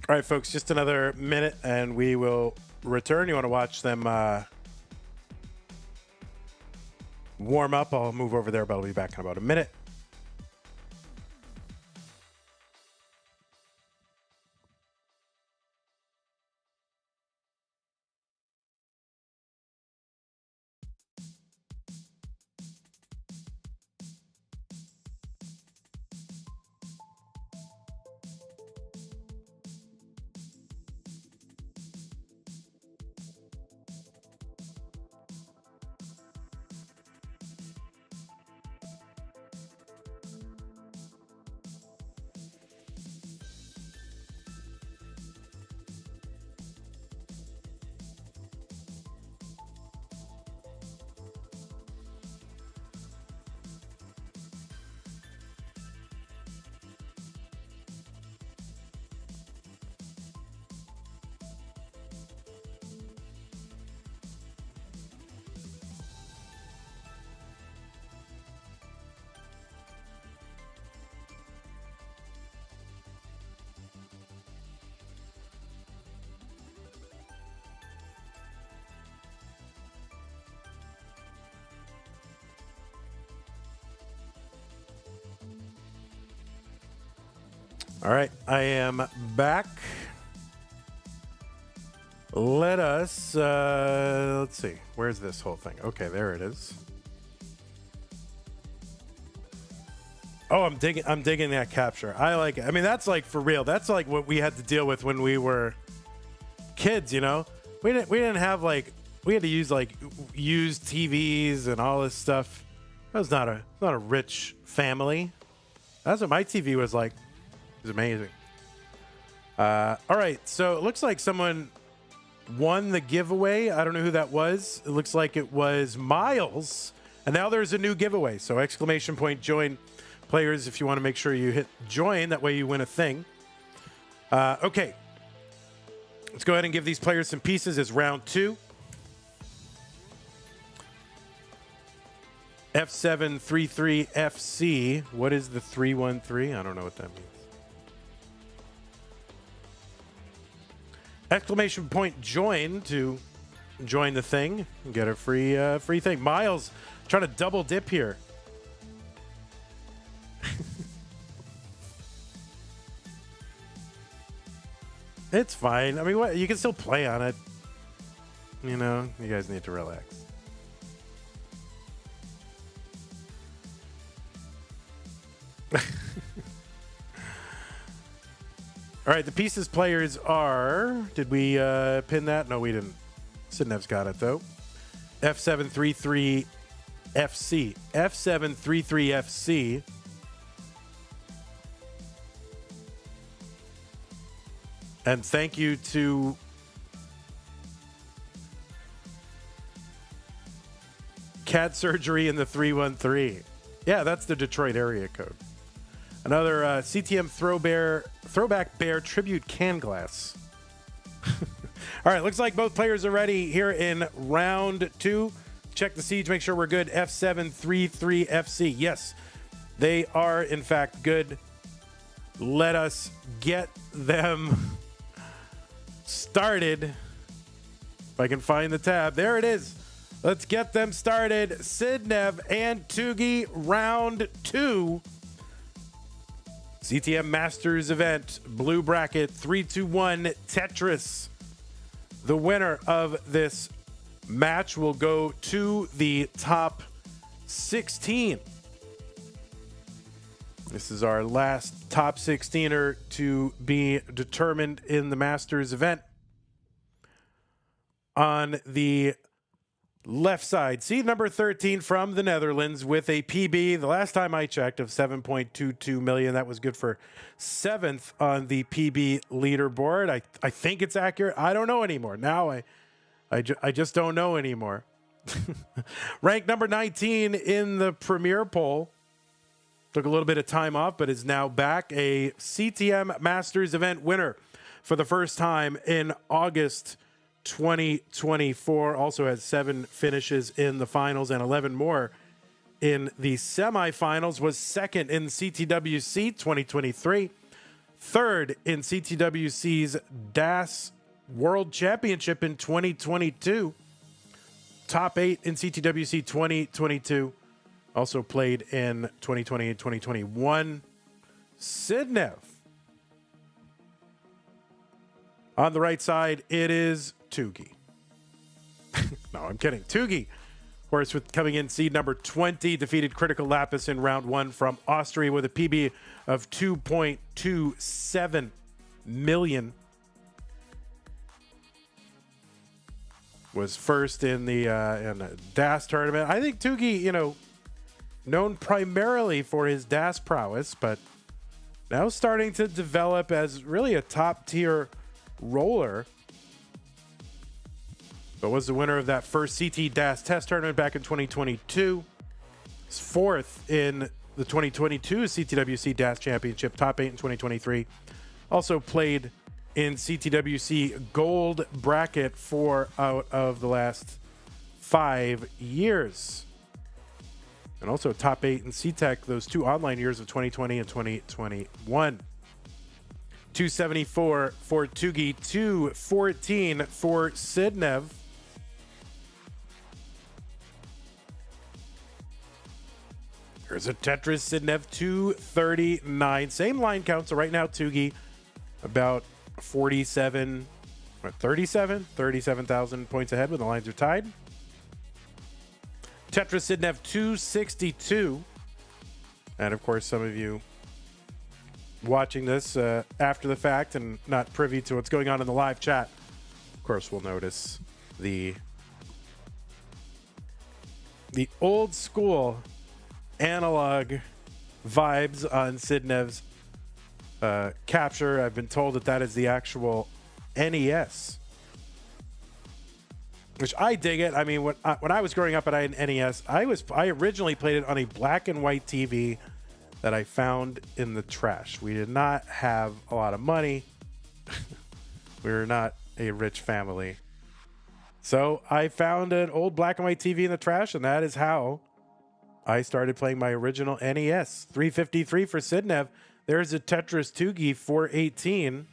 All right, folks, just another minute and we will return. You want to watch them warm up. I'll move over there, but I'll be back in about a minute. All right, I am back. Let us, let's see. Where's this whole thing? Okay, there it is. Oh, I'm digging that capture. I like it. I mean, that's like for real. That's like what we had to deal with when we were kids, you know? We didn't have like, we had to use like used TVs and all this stuff. That was not a rich family. That's what my TV was like. It was amazing. All right, so it looks like someone won the giveaway. I don't know who that was. It looks like it was Miles. And now there's a new giveaway. So exclamation point join players if you want to make sure you hit join. That way you win a thing. Okay. Let's go ahead and give these players some pieces as round 2. F733FC. What is the 313? I don't know what that means. Exclamation point join to join the thing and get a free thing. Miles trying to double dip here. It's fine. I mean, what, you can still play on it. You know, you guys need to relax. All right, the pieces players are... Did we pin that? No, we didn't. Sidnev's got it, though. F733FC. F733FC. And thank you to... Cat Surgery in the 313. Yeah, that's the Detroit area code. Another CTM Throwback Bear Tribute Can Glass. All right, looks like both players are ready here in round 2. Check the siege, make sure we're good. F733FC. Yes, they are, in fact, good. Let us get them started. If I can find the tab. There it is. Let's get them started. Sidnev and Tugi, round 2. CTM Masters event, blue bracket, 3-2-1 Tetris. The winner of this match will go to the top 16. This is our last top 16er to be determined in the Masters event. On the left side, seed number 13 from the Netherlands with a PB, the last time I checked, of 7.22 million. That was good for 7th on the PB leaderboard. I think it's accurate. I don't know anymore. Now I just don't know anymore. Ranked number 19 in the Premier poll. Took a little bit of time off, but is now back. A CTM Masters event winner for the first time in August 2024. Also has 7 finishes in the finals and 11 more in the semifinals. Was second in CTWC 2023. Third in CTWC's DAS World Championship in 2022. Top 8 in CTWC 2022. Also played in 2020 and 2021. Sidnev. On the right side, it is Tugi. No, I'm kidding. Tugi, of course, with coming in seed number 20, defeated Cryticalapis in round 1 from Austria with a PB of 2.27 million. Was first in the DAS tournament. I think Tugi, known primarily for his DAS prowess, but now starting to develop as really a top-tier roller. But was the winner of that first CT DAS test tournament back in 2022. He's fourth in the 2022 CTWC DAS Championship, top 8 in 2023. Also played in CTWC Gold bracket 4 out of the last 5 years. And also top 8 in CTEC those 2 online years of 2020 and 2021. 274 for Tugi, 214 for Sidnev. Here's a Tetris Sidnev, 239. Same line count. So right now, Tugi about 37,000 points ahead when the lines are tied. Tetris Sidnev, 262. And of course, some of you watching this after the fact and not privy to what's going on in the live chat, of course, will notice the old school analog vibes on Sidnev's capture. I've been told that is the actual NES, which I dig it. I mean, when I was growing up and I had an NES, I originally played it on a black and white TV that I found in the trash. We did not have a lot of money. We were not a rich family. So I found an old black and white TV in the trash, and that is how I started playing my original NES. 353 for Sidnev. There's a Tetris Tugi, 418.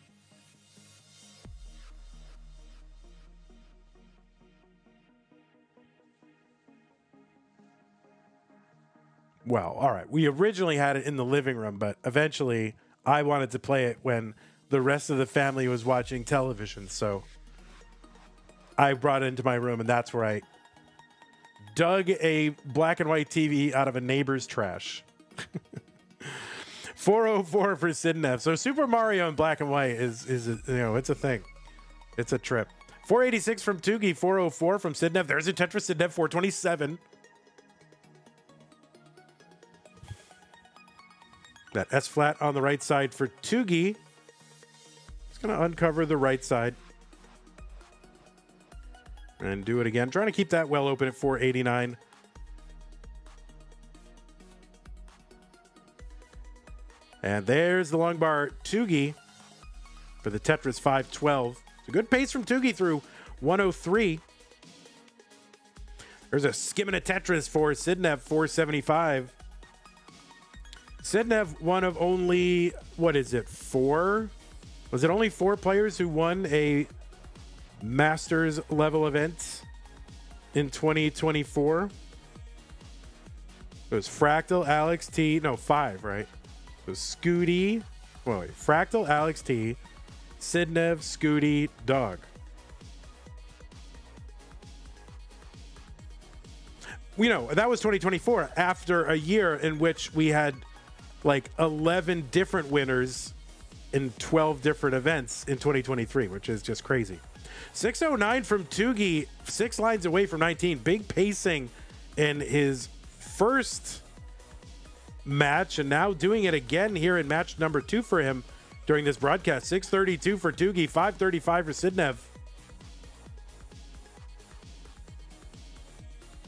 Well, all right. We originally had it in the living room, but eventually I wanted to play it when the rest of the family was watching television. So I brought it into my room, and that's where I dug a black and white TV out of a neighbor's trash. 404 for Sidnev. So Super Mario in black and white is it's a thing. It's a trip. 486 from Tugi, 404 from Sidnev. There's a Tetris Sidnev, 427. That S flat on the right side for Tugi. It's going to uncover the right side. And do it again. Trying to keep that well open at 489. And there's the long bar Tugi for the Tetris 512. It's a good pace from Tugi through 103. There's a skimming a Tetris for Sidnev, 475. Sidnev, one of only, four? Was it only 4 players who won a Masters level event in 2024? It was Fractal, Alex T. No, 5, right? It was Scooty. Fractal, Alex T. Sidnev, Scooty, Dog. That was 2024 after a year in which we had like 11 different winners in 12 different events in 2023, which is just crazy. 609 from Tugi, 6 lines away from 19. Big pacing in his first match, and now doing it again here in match number 2 for him during this broadcast. 632 for Tugi, 535 for Sidnev.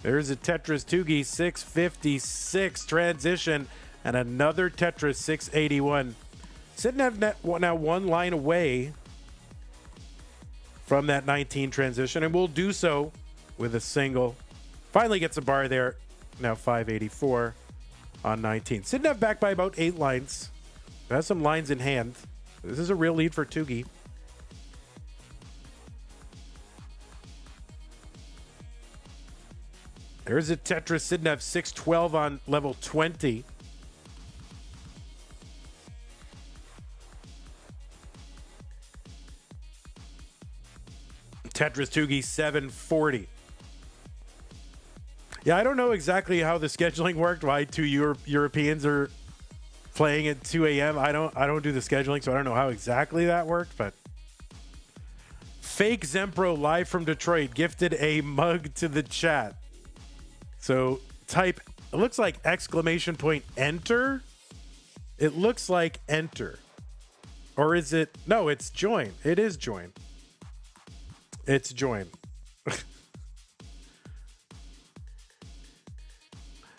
There's a Tetris Tugi, 656 transition, and another Tetris 681. Sidnev now 1 line away from that 19 transition, and will do so with a single. Finally gets a bar there. Now 584 on 19. Sidnev back by about 8 lines. Has some lines in hand. This is a real lead for Tugi. There's a Tetris Sidnev 612 on level 20. Tetris Tugi 740. Yeah, I don't know exactly how the scheduling worked. Why two Europeans are playing at 2 a.m. I don't do the scheduling, so I don't know how exactly that worked. But Fake Zempro live from Detroit gifted a mug to the chat. So type, it looks like exclamation point enter. It looks like enter, or is it? No, it's join. It is join. It's join.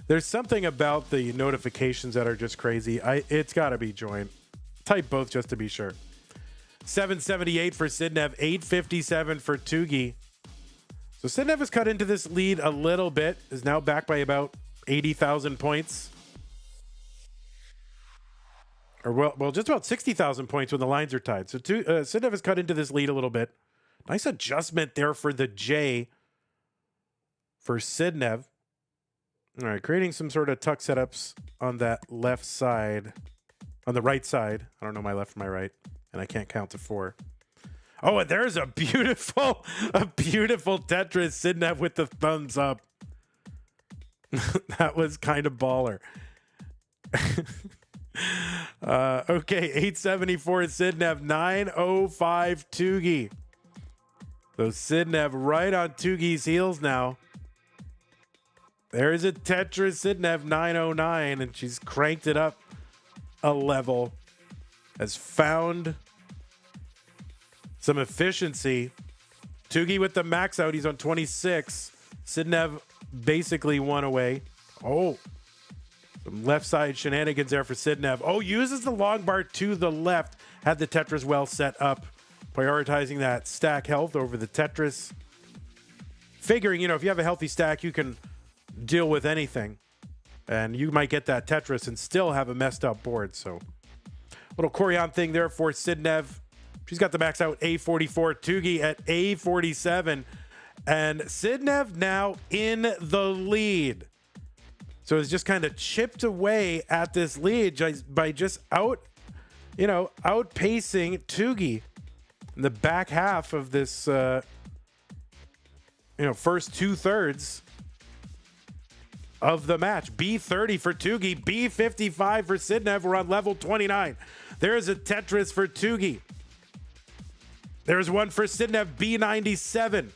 There's something about the notifications that are just crazy. It's got to be join. Type both just to be sure. 778 for Sidnev, 857 for Tugi. So Sidnev has cut into this lead a little bit, is now back by about 80,000 points. Or well, just about 60,000 points when the lines are tied. So Sidnev has cut into this lead a little bit. Nice adjustment there for the J for Sidnev. All right, creating some sort of tuck setups on that left side, on the right side. I don't know my left from my right, and I can't count to 4. Oh, and there's a beautiful Tetris Sidnev with the thumbs up. That was kind of baller. Okay, 874 Sidnev, 905 Tugi. So Sidnev right on Tugi's heels now. There's a Tetris Sidnev 909, and she's cranked it up a level. Has found some efficiency. Tugi with the max out. He's on 26. Sidnev basically one away. Oh, some left side shenanigans there for Sidnev. Oh, uses the long bar to the left. Had the Tetris well set up. Prioritizing that stack health over the Tetris. Figuring, if you have a healthy stack, you can deal with anything. And you might get that Tetris and still have a messed up board. So, little Corian thing there for Sidnev. She's got the max out A44. Tugi at A47. And Sidnev now in the lead. So it's just kind of chipped away at this lead by just outpacing Tugi in the back half of this, first 2/3 of the match. B30 for Tugi, B55 for Sidnev. We're on level 29. There's a Tetris for Tugi. There's one for Sidnev, B97.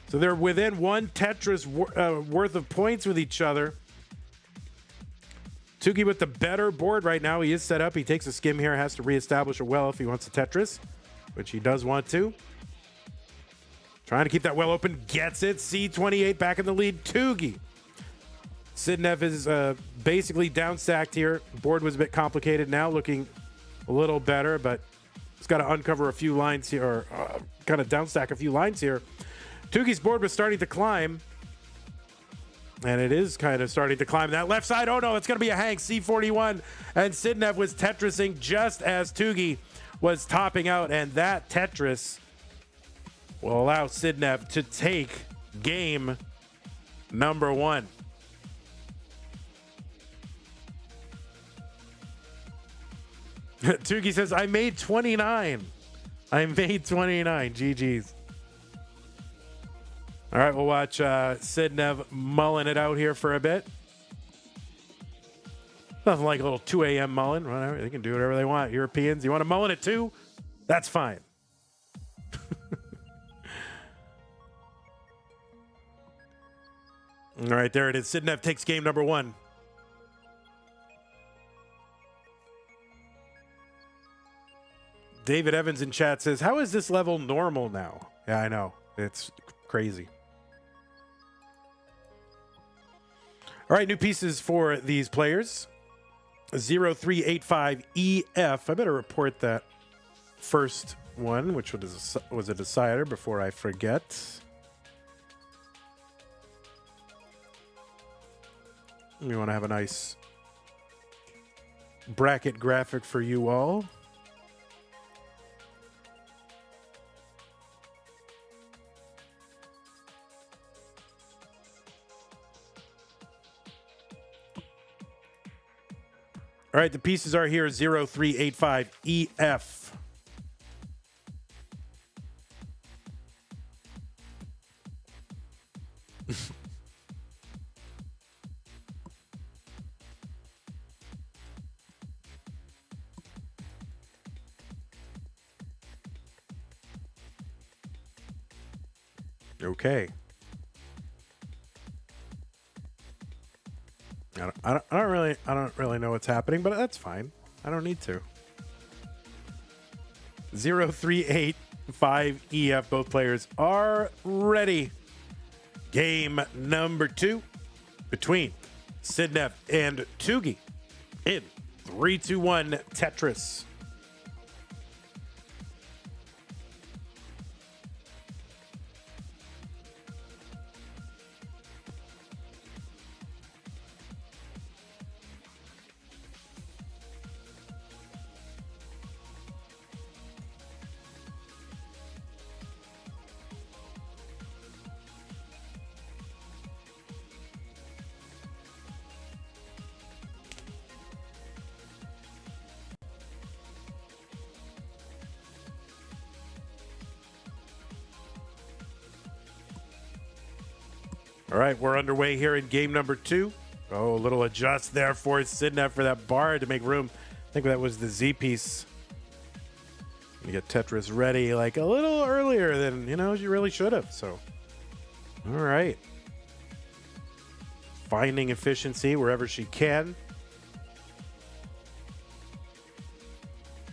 So they're within one Tetris worth of points with each other. Tugi with the better board right now. He is set up. He takes a skim here, has to reestablish a well if he wants a Tetris, which he does want to. Trying to keep that well open. Gets it. C28 back in the lead. Tugi. Sidnev is basically downstacked here. Board was a bit complicated. Now looking a little better, but it's got to uncover a few lines here, or kind of downstack a few lines here. Tugi's board was starting to climb. And it is kind of starting to climb that left side. Oh, no, it's going to be a hang. C41. And Sidnev was Tetrising just as Tugi was topping out. And that Tetris will allow Sidnev to take game number 1. Tugi says, I made 29. I made 29. GG's. All right, we'll watch Sidnev mulling it out here for a bit. Nothing like a little 2 a.m. mulling. Whatever. They can do whatever they want. Europeans, you want to mulling it too? That's fine. All right, there it is. Sidnev takes game number 1. David Evans in chat says, how is this level normal now? Yeah, I know. It's crazy. All right, new pieces for these players. 0385EF. I better report that first one, which was a decider before I forget. We want to have a nice bracket graphic for you all. All right, the pieces are here 0385 EF. Okay. I don't really know what's happening, but that's fine. I don't need to. 0385 EF. Both players are ready. Game number 2 between Sidnev and Tugi in 3, 2, 1 Tetris. All right, we're underway here in game number 2. Oh, a little adjust there for Sidnev for that bar to make room. I think that was the Z piece. You get Tetris ready like a little earlier than, you really should have. So, all right. Finding efficiency wherever she can.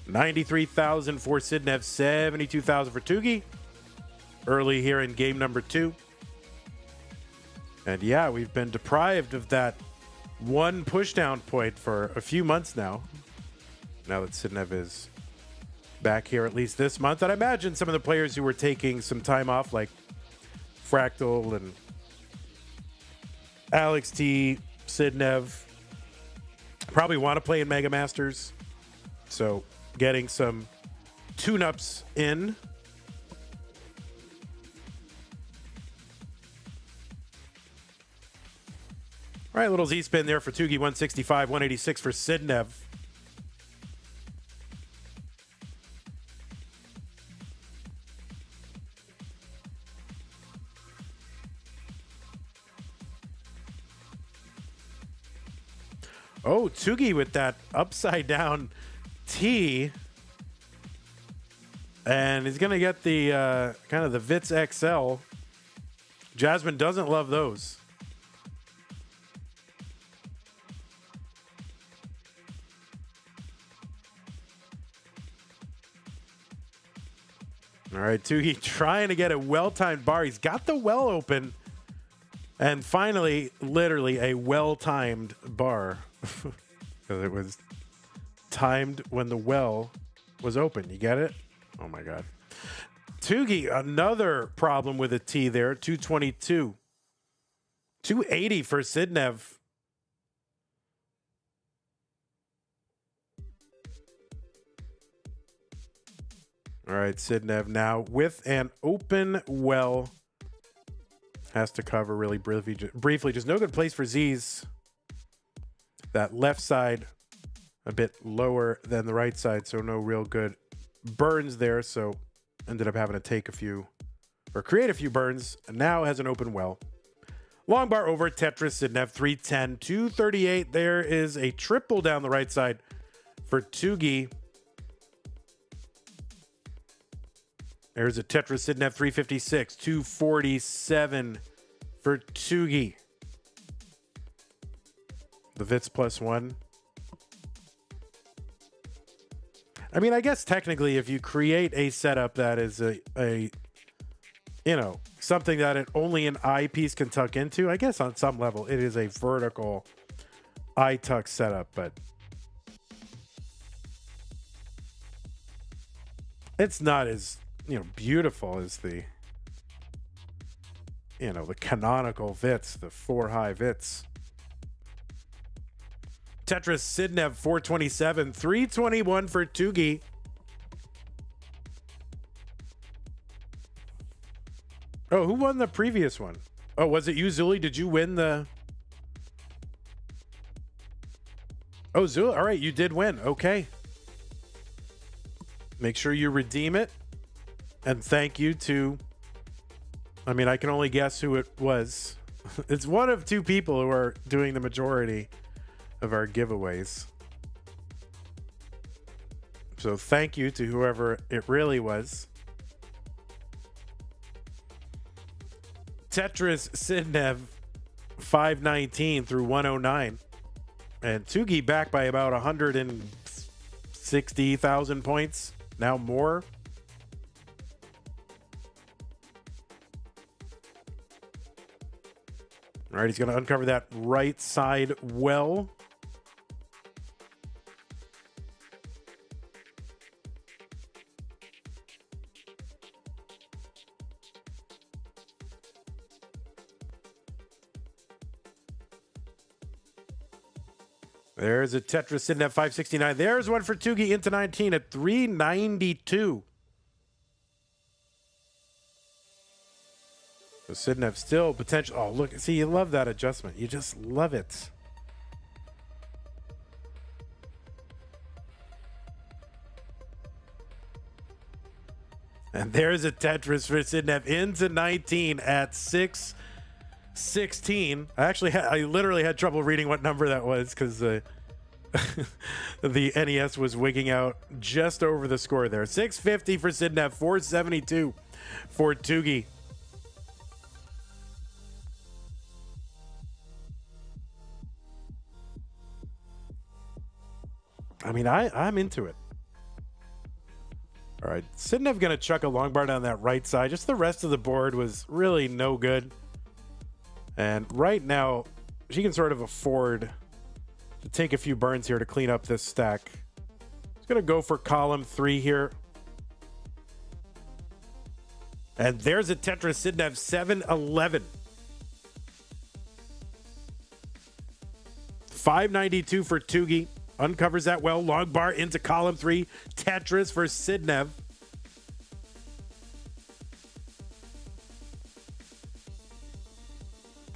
93,000 for Sidnev, 72,000 for Tugi. Early here in game number 2. And yeah, we've been deprived of that one pushdown point for a few months now. Now that Sidnev is back here at least this month. And I imagine some of the players who were taking some time off, like Fractal and Alex T, Sidnev, probably want to play in Mega Masters. So getting some tune-ups in. All right, little Z-spin there for Tugi, 165, 186 for Sidnev. Oh, Tugi with that upside down T. And he's going to get the kind of the Vitz XL. Jasmine doesn't love those. All right, Tugi trying to get a well-timed bar. He's got the well open. And finally, literally a well-timed bar. Because it was timed when the well was open. You get it? Oh, my God. Tugi, another problem with a T there. 222. 280 for Sidnev. All right, Sidnev now with an open well. Has to cover really briefly. Just no good place for Z's. That left side a bit lower than the right side, so no real good burns there. So ended up having to take a few or create a few burns. And now has an open well. Long bar over Tetris, Sidnev 310, 238. There is a triple down the right side for Tugi. There's a Tetris Sidnev 356, 247 for Tugi. The Vitz +1. I mean, I guess technically if you create a setup that is a something that only an eyepiece can tuck into, I guess on some level it is a vertical eye tuck setup, but it's not as beautiful as the the canonical Vitz, the 4-high Vitz. Tetris Sidnev 427, 321 for Tugi. Oh, who won the previous one? Oh, was it you, Zuli? Did you win the... Oh, Zula. All right, you did win. Okay. Make sure you redeem it. And thank you to, I mean, I can only guess who it was. It's one of two people who are doing the majority of our giveaways. So thank you to whoever it really was. Tetris Sidnev 519 through 109. And Tugi back by about 160,000 points. Now more. All right, he's going to uncover that right side well. There's a Tetris sitting at 569. There's one for Tugi into 19 at 392. So Sidnev still potential. Oh, look. See, you love that adjustment. You just love it. And there's a Tetris for Sidnev into 19 at 616. I literally had trouble reading what number that was because the NES was wigging out just over the score there. 650 for Sidnev, 472 for Tugi. I mean, I'm into it. All right, Sidnev going to chuck a long bar down that right side. Just the rest of the board was really no good. And right now, she can sort of afford to take a few burns here to clean up this stack. She's going to go for column 3 here. And there's a Tetris Sidnev 711. 592 for Tugi. Uncovers that well. Long bar into column 3. Tetris for Sidnev.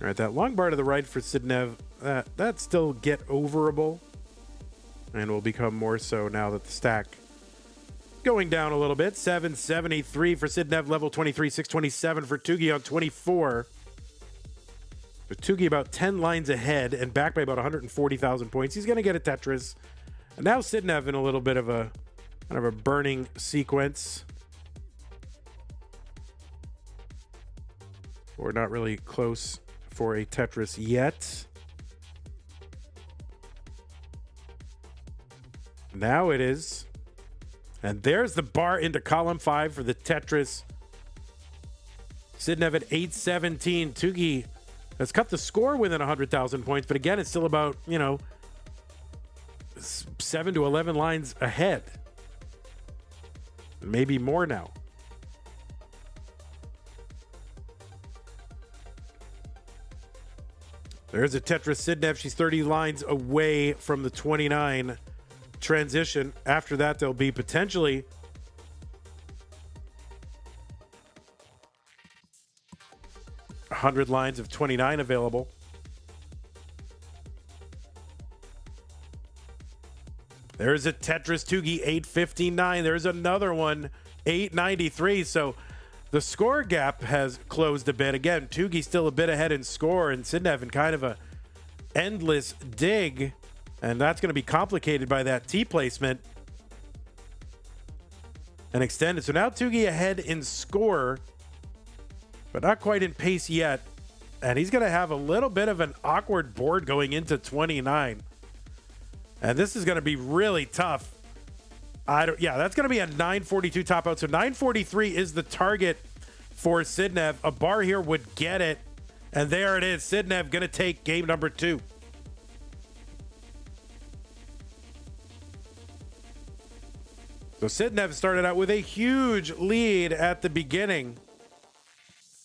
All right, that long bar to the right for Sidnev, that's still get overable. And will become more so now that the stack going down a little bit. 773 for Sidnev, level 23. 627 for Tugi on 24. With Tugi about 10 lines ahead and back by about 140,000 points. He's going to get a Tetris. And now Sidnev in a little bit of a kind of a burning sequence. We're not really close for a Tetris yet. Now it is. And there's the bar into column 5 for the Tetris. Sidnev at 817. Tugi has cut the score within 100,000 points, but again, it's still about, 7 to 11 lines ahead. Maybe more now. There's a Tetris Sidnev. She's 30 lines away from the 29 transition. After that, there'll be potentially 100 lines of 29 available. There's a Tetris Tugi 859. There's another one 893. So the score gap has closed a bit. Again, Tugi still a bit ahead in score, and Sidnev in kind of a endless dig, and that's going to be complicated by that T placement and extended. So now Tugi ahead in score, but not quite in pace yet. And he's going to have a little bit of an awkward board going into 29. And this is going to be really tough. That's going to be a 942 top out. So 943 is the target for Sidnev. A bar here would get it. And there it is. Sidnev going to take game number 2. So Sidnev started out with a huge lead at the beginning,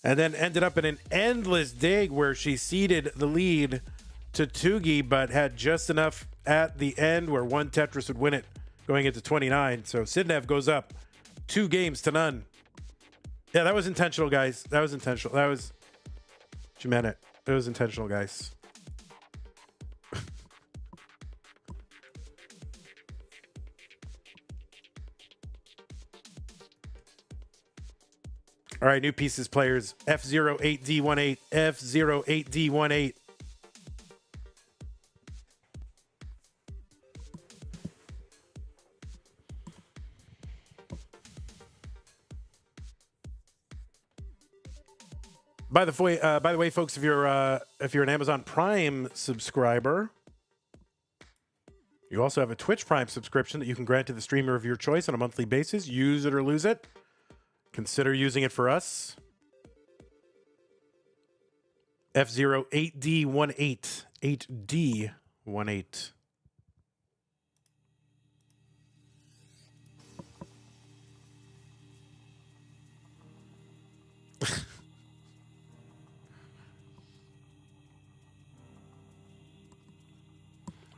and then ended up in an endless dig where she ceded the lead to Tugi, but had just enough at the end where one Tetris would win it going into 29. So Sidnev goes up 2 games to none. Yeah, that was intentional, guys. That was intentional. She meant it. It was intentional, guys. All right, new pieces, players. F08D18, F08D18. By the way, folks, if you're an Amazon Prime subscriber, you also have a Twitch Prime subscription that you can grant to the streamer of your choice on a monthly basis. Use it or lose it. Consider using it for us. F08D18, 8D18.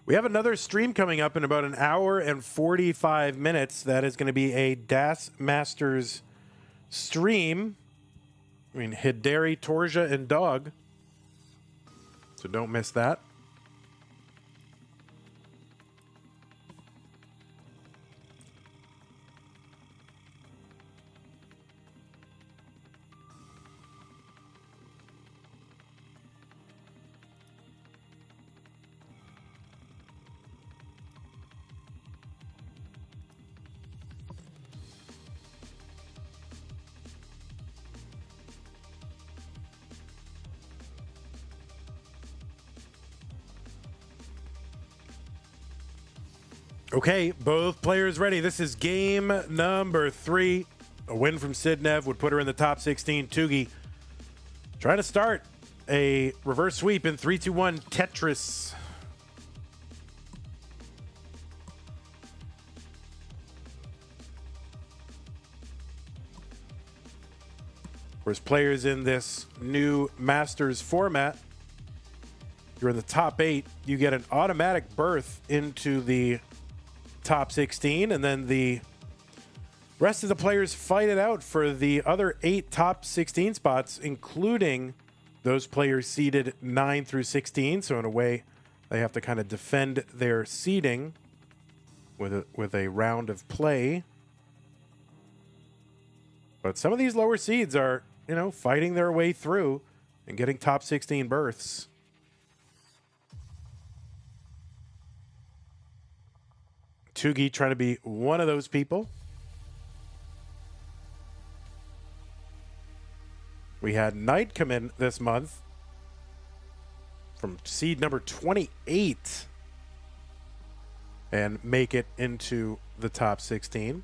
We have another stream coming up in about an hour and 45 minutes. That is going to be a Das Masters stream. I mean, Hidari, Torja, and Dog. So don't miss that. Okay, both players ready. This is game number 3. A win from Sidnev would put her in the top 16. Tugi trying to start a reverse sweep in 3-2-1 Tetris. Of course, players in this new Masters format, you're in the top 8. You get an automatic berth into the top 16, and then the rest of the players fight it out for the other 8 top 16 spots, including those players seeded 9 through 16. So in a way, they have to kind of defend their seeding with a round of play. But some of these lower seeds are, fighting their way through and getting top 16 berths. Tugi trying to be one of those people. We had Knight come in this month from seed number 28 and make it into the top 16.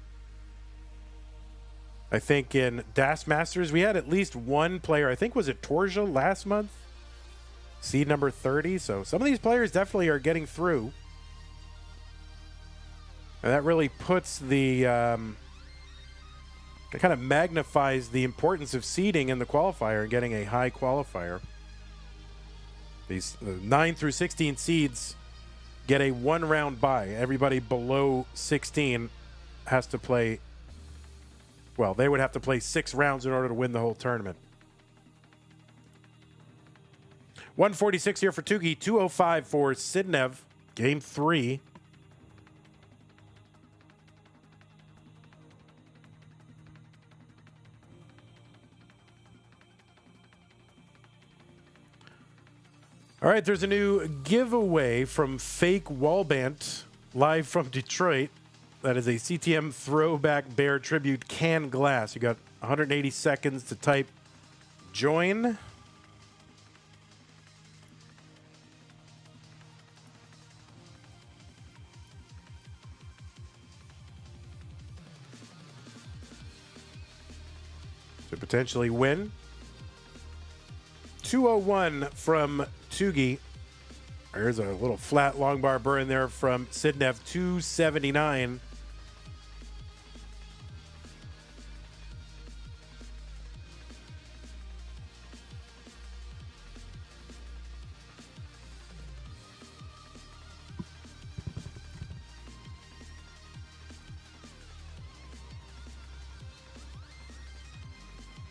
I think in Das Masters, we had at least one player. I think, was it Torja last month? Seed number 30. So some of these players definitely are getting through. And that really puts it kind of magnifies the importance of seeding in the qualifier and getting a high qualifier. These 9 through 16 seeds get a 1-round bye. Everybody below 16 has to play, well, they would have to play 6 rounds in order to win the whole tournament. 146 here for Tugi, 205 for Sidnev. Game 3. All right, there's a new giveaway from Fake Wallbant, live from Detroit. That is a CTM Throwback Bear Tribute Can Glass. You got 180 seconds to type join. To potentially win. 201 from Tugi. There's a little flat long bar burn there from Sidnev, 279.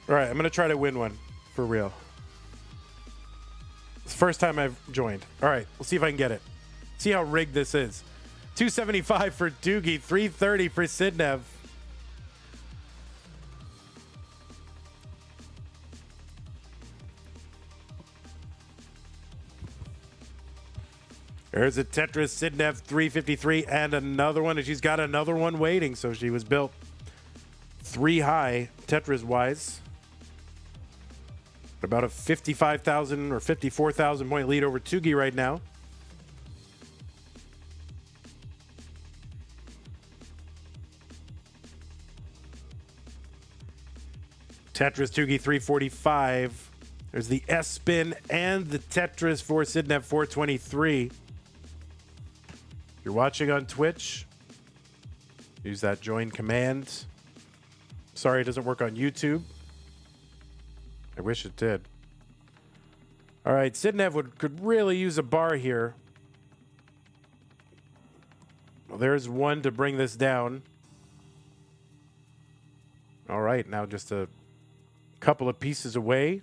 All right, I'm going to try to win one for real. It's the first time I've joined. All right, we'll see if I can get it. See how rigged this is. 275 for Tugi, 330 for Sidnev. There's a Tetris Sidnev 353 and another one, and she's got another one waiting. So she was built 3 high Tetris wise. About a 55,000 or 54,000 point lead over Tugi right now. Tetris Tugi 345. There's the S spin and the Tetris for Sidnev 423. You're watching on Twitch, use that join command. Sorry it doesn't work on YouTube. I wish it did. All right, Sidnev could really use a bar here. Well, there's one to bring this down. All right, now just a couple of pieces away.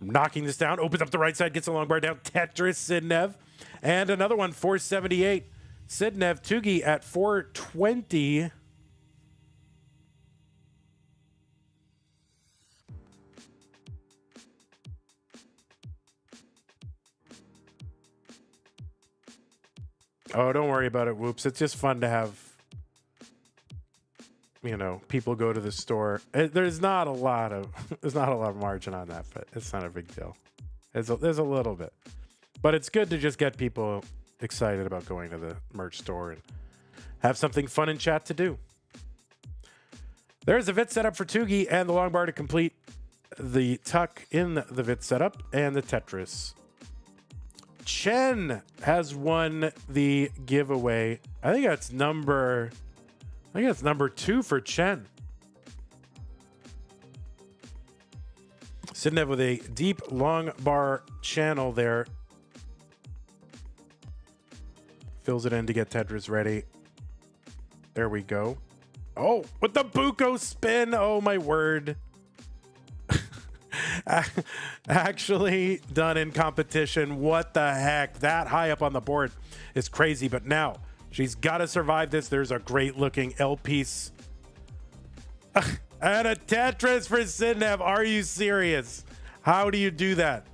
Knocking this down, opens up the right side, gets a long bar down. Tetris Sidnev. And another one, 478. Sidnev, Tugi at 420. Oh, don't worry about it, Whoops. It's just fun to have, you know, people go to the store. There's not a lot of margin on that, but it's not a big deal. There's a little bit, but it's good to just get people excited about going to the merch store and have something fun in chat to do. There's a VIT setup for Tugi and the long bar to complete the tuck in the VIT setup and the Tetris. Chen has won the giveaway. I think that's number 2 for Chen. Sidnev with a deep long bar channel there. Fills it in to get Tetris ready. There we go. Oh, with the Buko spin. Oh, my word. Actually done in competition. What the heck? That high up on the board is crazy. But now she's got to survive this. There's a great looking L piece. And a Tetris for Sidnev. Are you serious? How do you do that?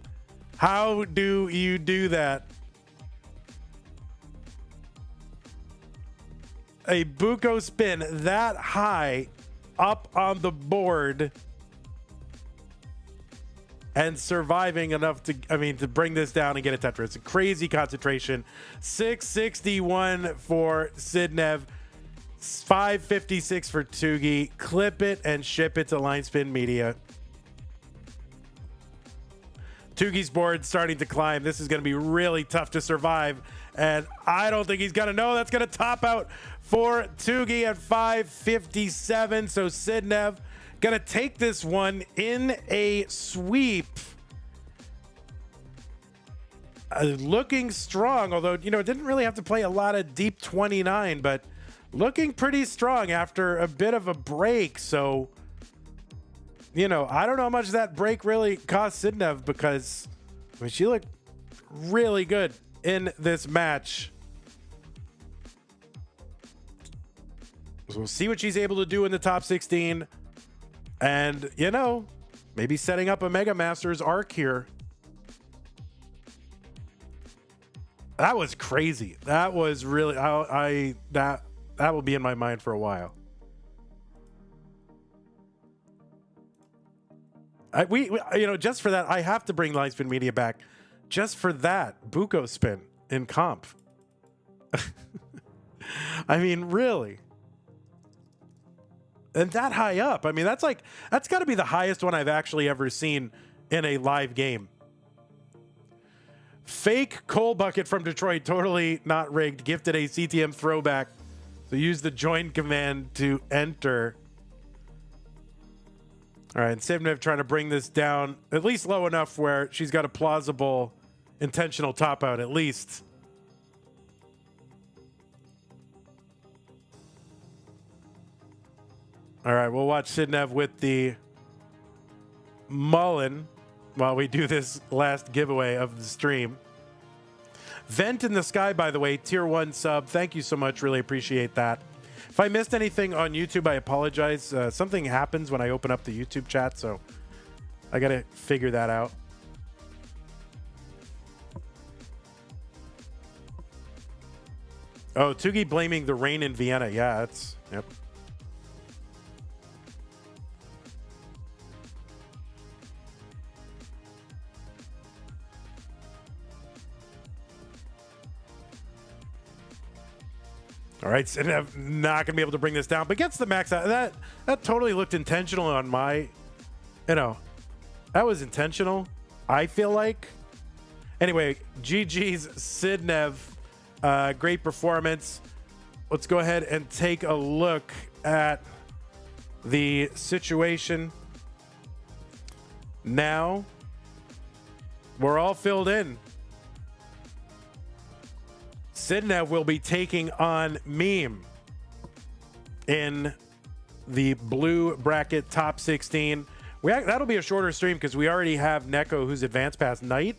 How do you do that? A Buko spin that high up on the board and surviving enough to bring this down and get a Tetris. It's a crazy concentration. 661 for Sidnev, 556 for Tugi. Clip it and ship it to Line Spin Media. Tugi's board starting to climb. This is going to be really tough to survive, and I don't think he's going to know. That's going to top out for Tugi at 557. So Sidnev gonna take this one in a sweep. Looking strong, although, you know, it didn't really have to play a lot of deep 29, but looking pretty strong after a bit of a break. So, you know, I don't know how much that break really cost Sidnev, because I mean, she looked really good in this match. So we'll see what she's able to do in the top 16. And, you know, maybe setting up a Mega Masters arc here. That was crazy. That was really, that will be in my mind for a while. We you know, just for that, I have to bring Line Spin Media back. Just for that Buko spin in comp. I mean, really. And that high up, I mean, that's got to be the highest one I've actually ever seen in a live game. Fake Coal Bucket from Detroit, totally not rigged. Gifted a CTM throwback. So use the join command to enter. All right, and Sidnev trying to bring this down at least low enough where she's got a plausible intentional top out at least. All right, we'll watch Sidnev with the Mullen while we do this last giveaway of the stream. Vent in the Sky, by the way, tier 1 sub. Thank you so much. Really appreciate that. If I missed anything on YouTube, I apologize. Something happens when I open up the YouTube chat, so I got to figure that out. Oh, Tugi blaming the rain in Vienna. Yeah, that's... Yep. All right, Sidnev not going to be able to bring this down, but gets the max out. That totally looked intentional on my... You know, that was intentional, I feel like. Anyway, GG's Sidnev. Great performance. Let's go ahead and take a look at the situation. Now, we're all filled in. Sidnev will be taking on Meme in the blue bracket top 16. That'll be a shorter stream because we already have Neko, who's advanced past night.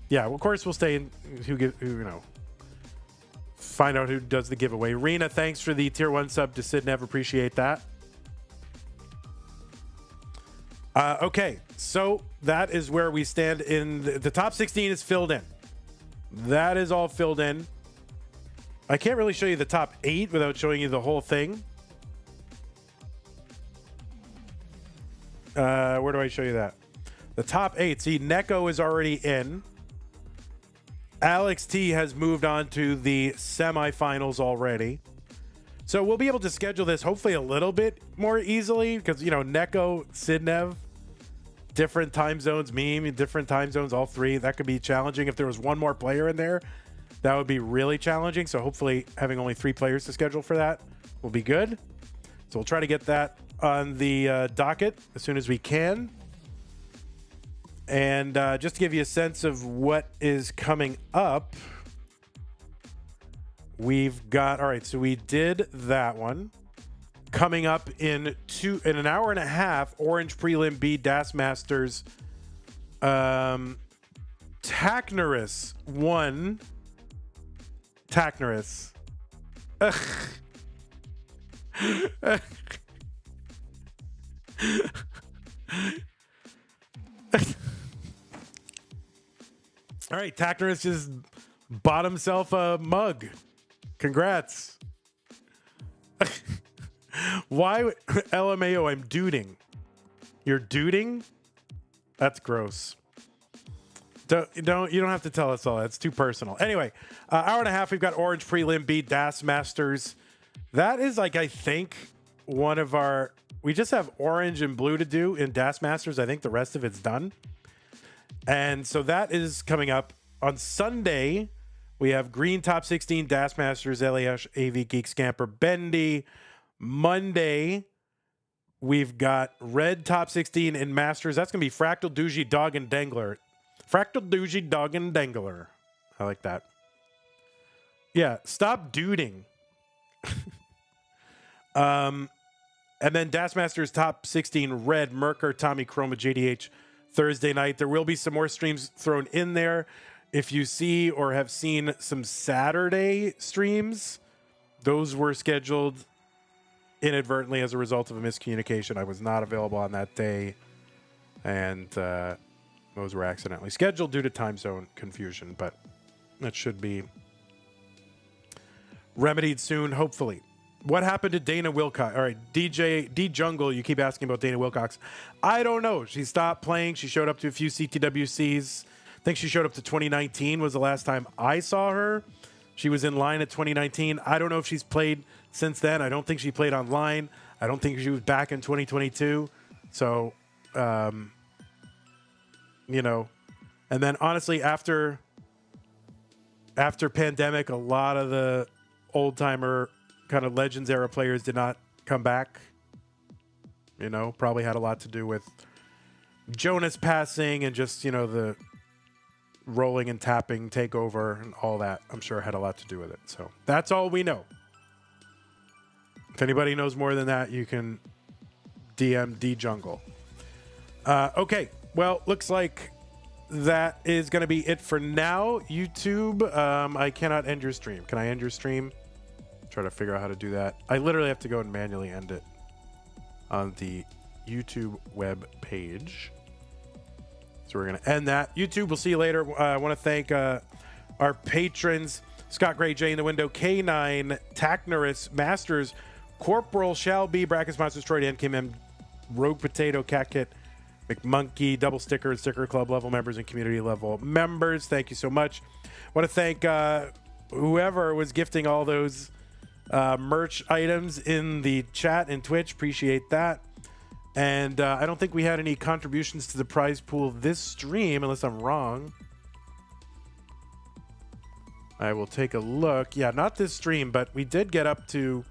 Yeah, of course we'll stay in. Find out who does the giveaway. Rena, thanks for the tier 1 sub to Sidnev. Appreciate that. Okay, so that is where we stand in the top 16 is filled in. That is all filled in. I can't really show you the top 8 without showing you the whole thing. Where do I show you that? The top 8. See, Neko is already in. Alex T has moved on to the semifinals already. So we'll be able to schedule this hopefully a little bit more easily because, Neko, Sidnev, different time zones, Meme, different time zones, all three. That could be challenging. If there was one more player in there, that would be really challenging. So hopefully having only 3 players to schedule for that will be good. So we'll try to get that on the docket as soon as we can. And just to give you a sense of what is coming up, we've got, all right, so we did that one. Coming up in an hour and a half, Orange Prelim B Das Masters. Taknerus won. Taknerus. All right, Taknerus just bought himself a mug. Congrats. Why LMAO? I'm duding. You're duding? That's gross. You don't have to tell us all. That's too personal. Anyway, hour and a half. We've got Orange Prelim B Das Masters. That is I think one of our. We just have orange and blue to do in Das Masters. I think the rest of it's done. And so that is coming up on Sunday. We have green top 16 Das Masters, Eliash, AV Geek Scamper, Bendy. Monday, we've got red top 16 in Masters. That's going to be Fractal, Tugi, Dog, and Dangler. Fractal, Tugi, Dog, and Dangler. I like that. Yeah, stop duding. And then Das Masters top 16 red, Merker, Tommy, Chroma, JDH Thursday night. There will be some more streams thrown in there. If you see or have seen some Saturday streams, those were scheduled inadvertently as a result of a miscommunication. I was not available on that day, and those were accidentally scheduled due to time zone confusion, but that should be remedied soon, hopefully. What happened to Dana Wilcox? All right, D Jungle, you keep asking about Dana Wilcox. I don't know. She stopped playing. She showed up to a few CTWCs. I think she showed up to 2019 was the last time I saw her. She was in line at 2019. I don't know if she's played since then. I don't think she played online. I don't think she was back in 2022. So, and then honestly, after pandemic, a lot of the old timer kind of Legends era players did not come back. Probably had a lot to do with Jonas passing and just, the rolling and tapping takeover and all that. I'm sure had a lot to do with it. So that's all we know. If anybody knows more than that, you can DM D Jungle. Okay. Well, looks like that is going to be it for now. YouTube, I cannot end your stream. Can I end your stream? Try to figure out how to do that. I literally have to go and manually end it on the YouTube web page. So we're going to end that. YouTube, we'll see you later. I want to thank our patrons, Scott Gray, Jay in the window, K9, Tacnerus, Masters, Corporal Shall Be, Brackets, Monsters, Troy, Dan, Kim M, Rogue Potato, Cat Kit, McMonkey, Double Sticker, and Sticker Club level members and community level members. Thank you so much. Want to thank whoever was gifting all those merch items in the chat and Twitch. Appreciate that. And I don't think we had any contributions to the prize pool this stream, unless I'm wrong. I will take a look. Yeah, not this stream, but we did get up to...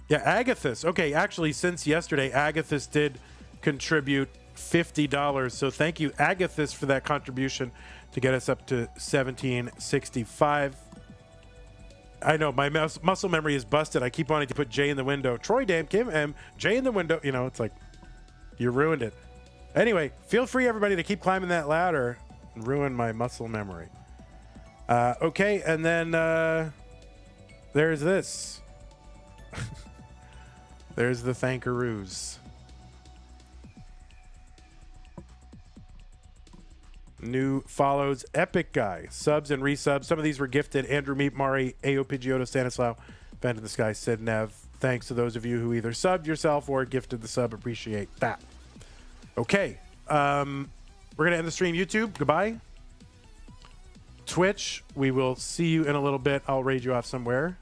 Yeah, Agathis. Okay, actually, since yesterday, Agathis did contribute $50. So thank you, Agathis, for that contribution to get us up to $17.65. I know my muscle memory is busted. I keep wanting to put Jay in the window. Troy, damn, Kim, M, Jay in the window. You know, it's like you ruined it. Anyway, feel free, everybody, to keep climbing that ladder and ruin my muscle memory. Okay, and then there's this. There's the Thankaroos. New follows, Epic Guy, subs and resubs. Some of these were gifted. Andrew Meat, Mari, Ao Pidgeotto, Stanislaw, Bend in the Sky, Sidnev. Thanks to those of you who either subbed yourself or gifted the sub. Appreciate that. Okay. We're going to end the stream. YouTube, goodbye. Twitch, we will see you in a little bit. I'll raid you off somewhere.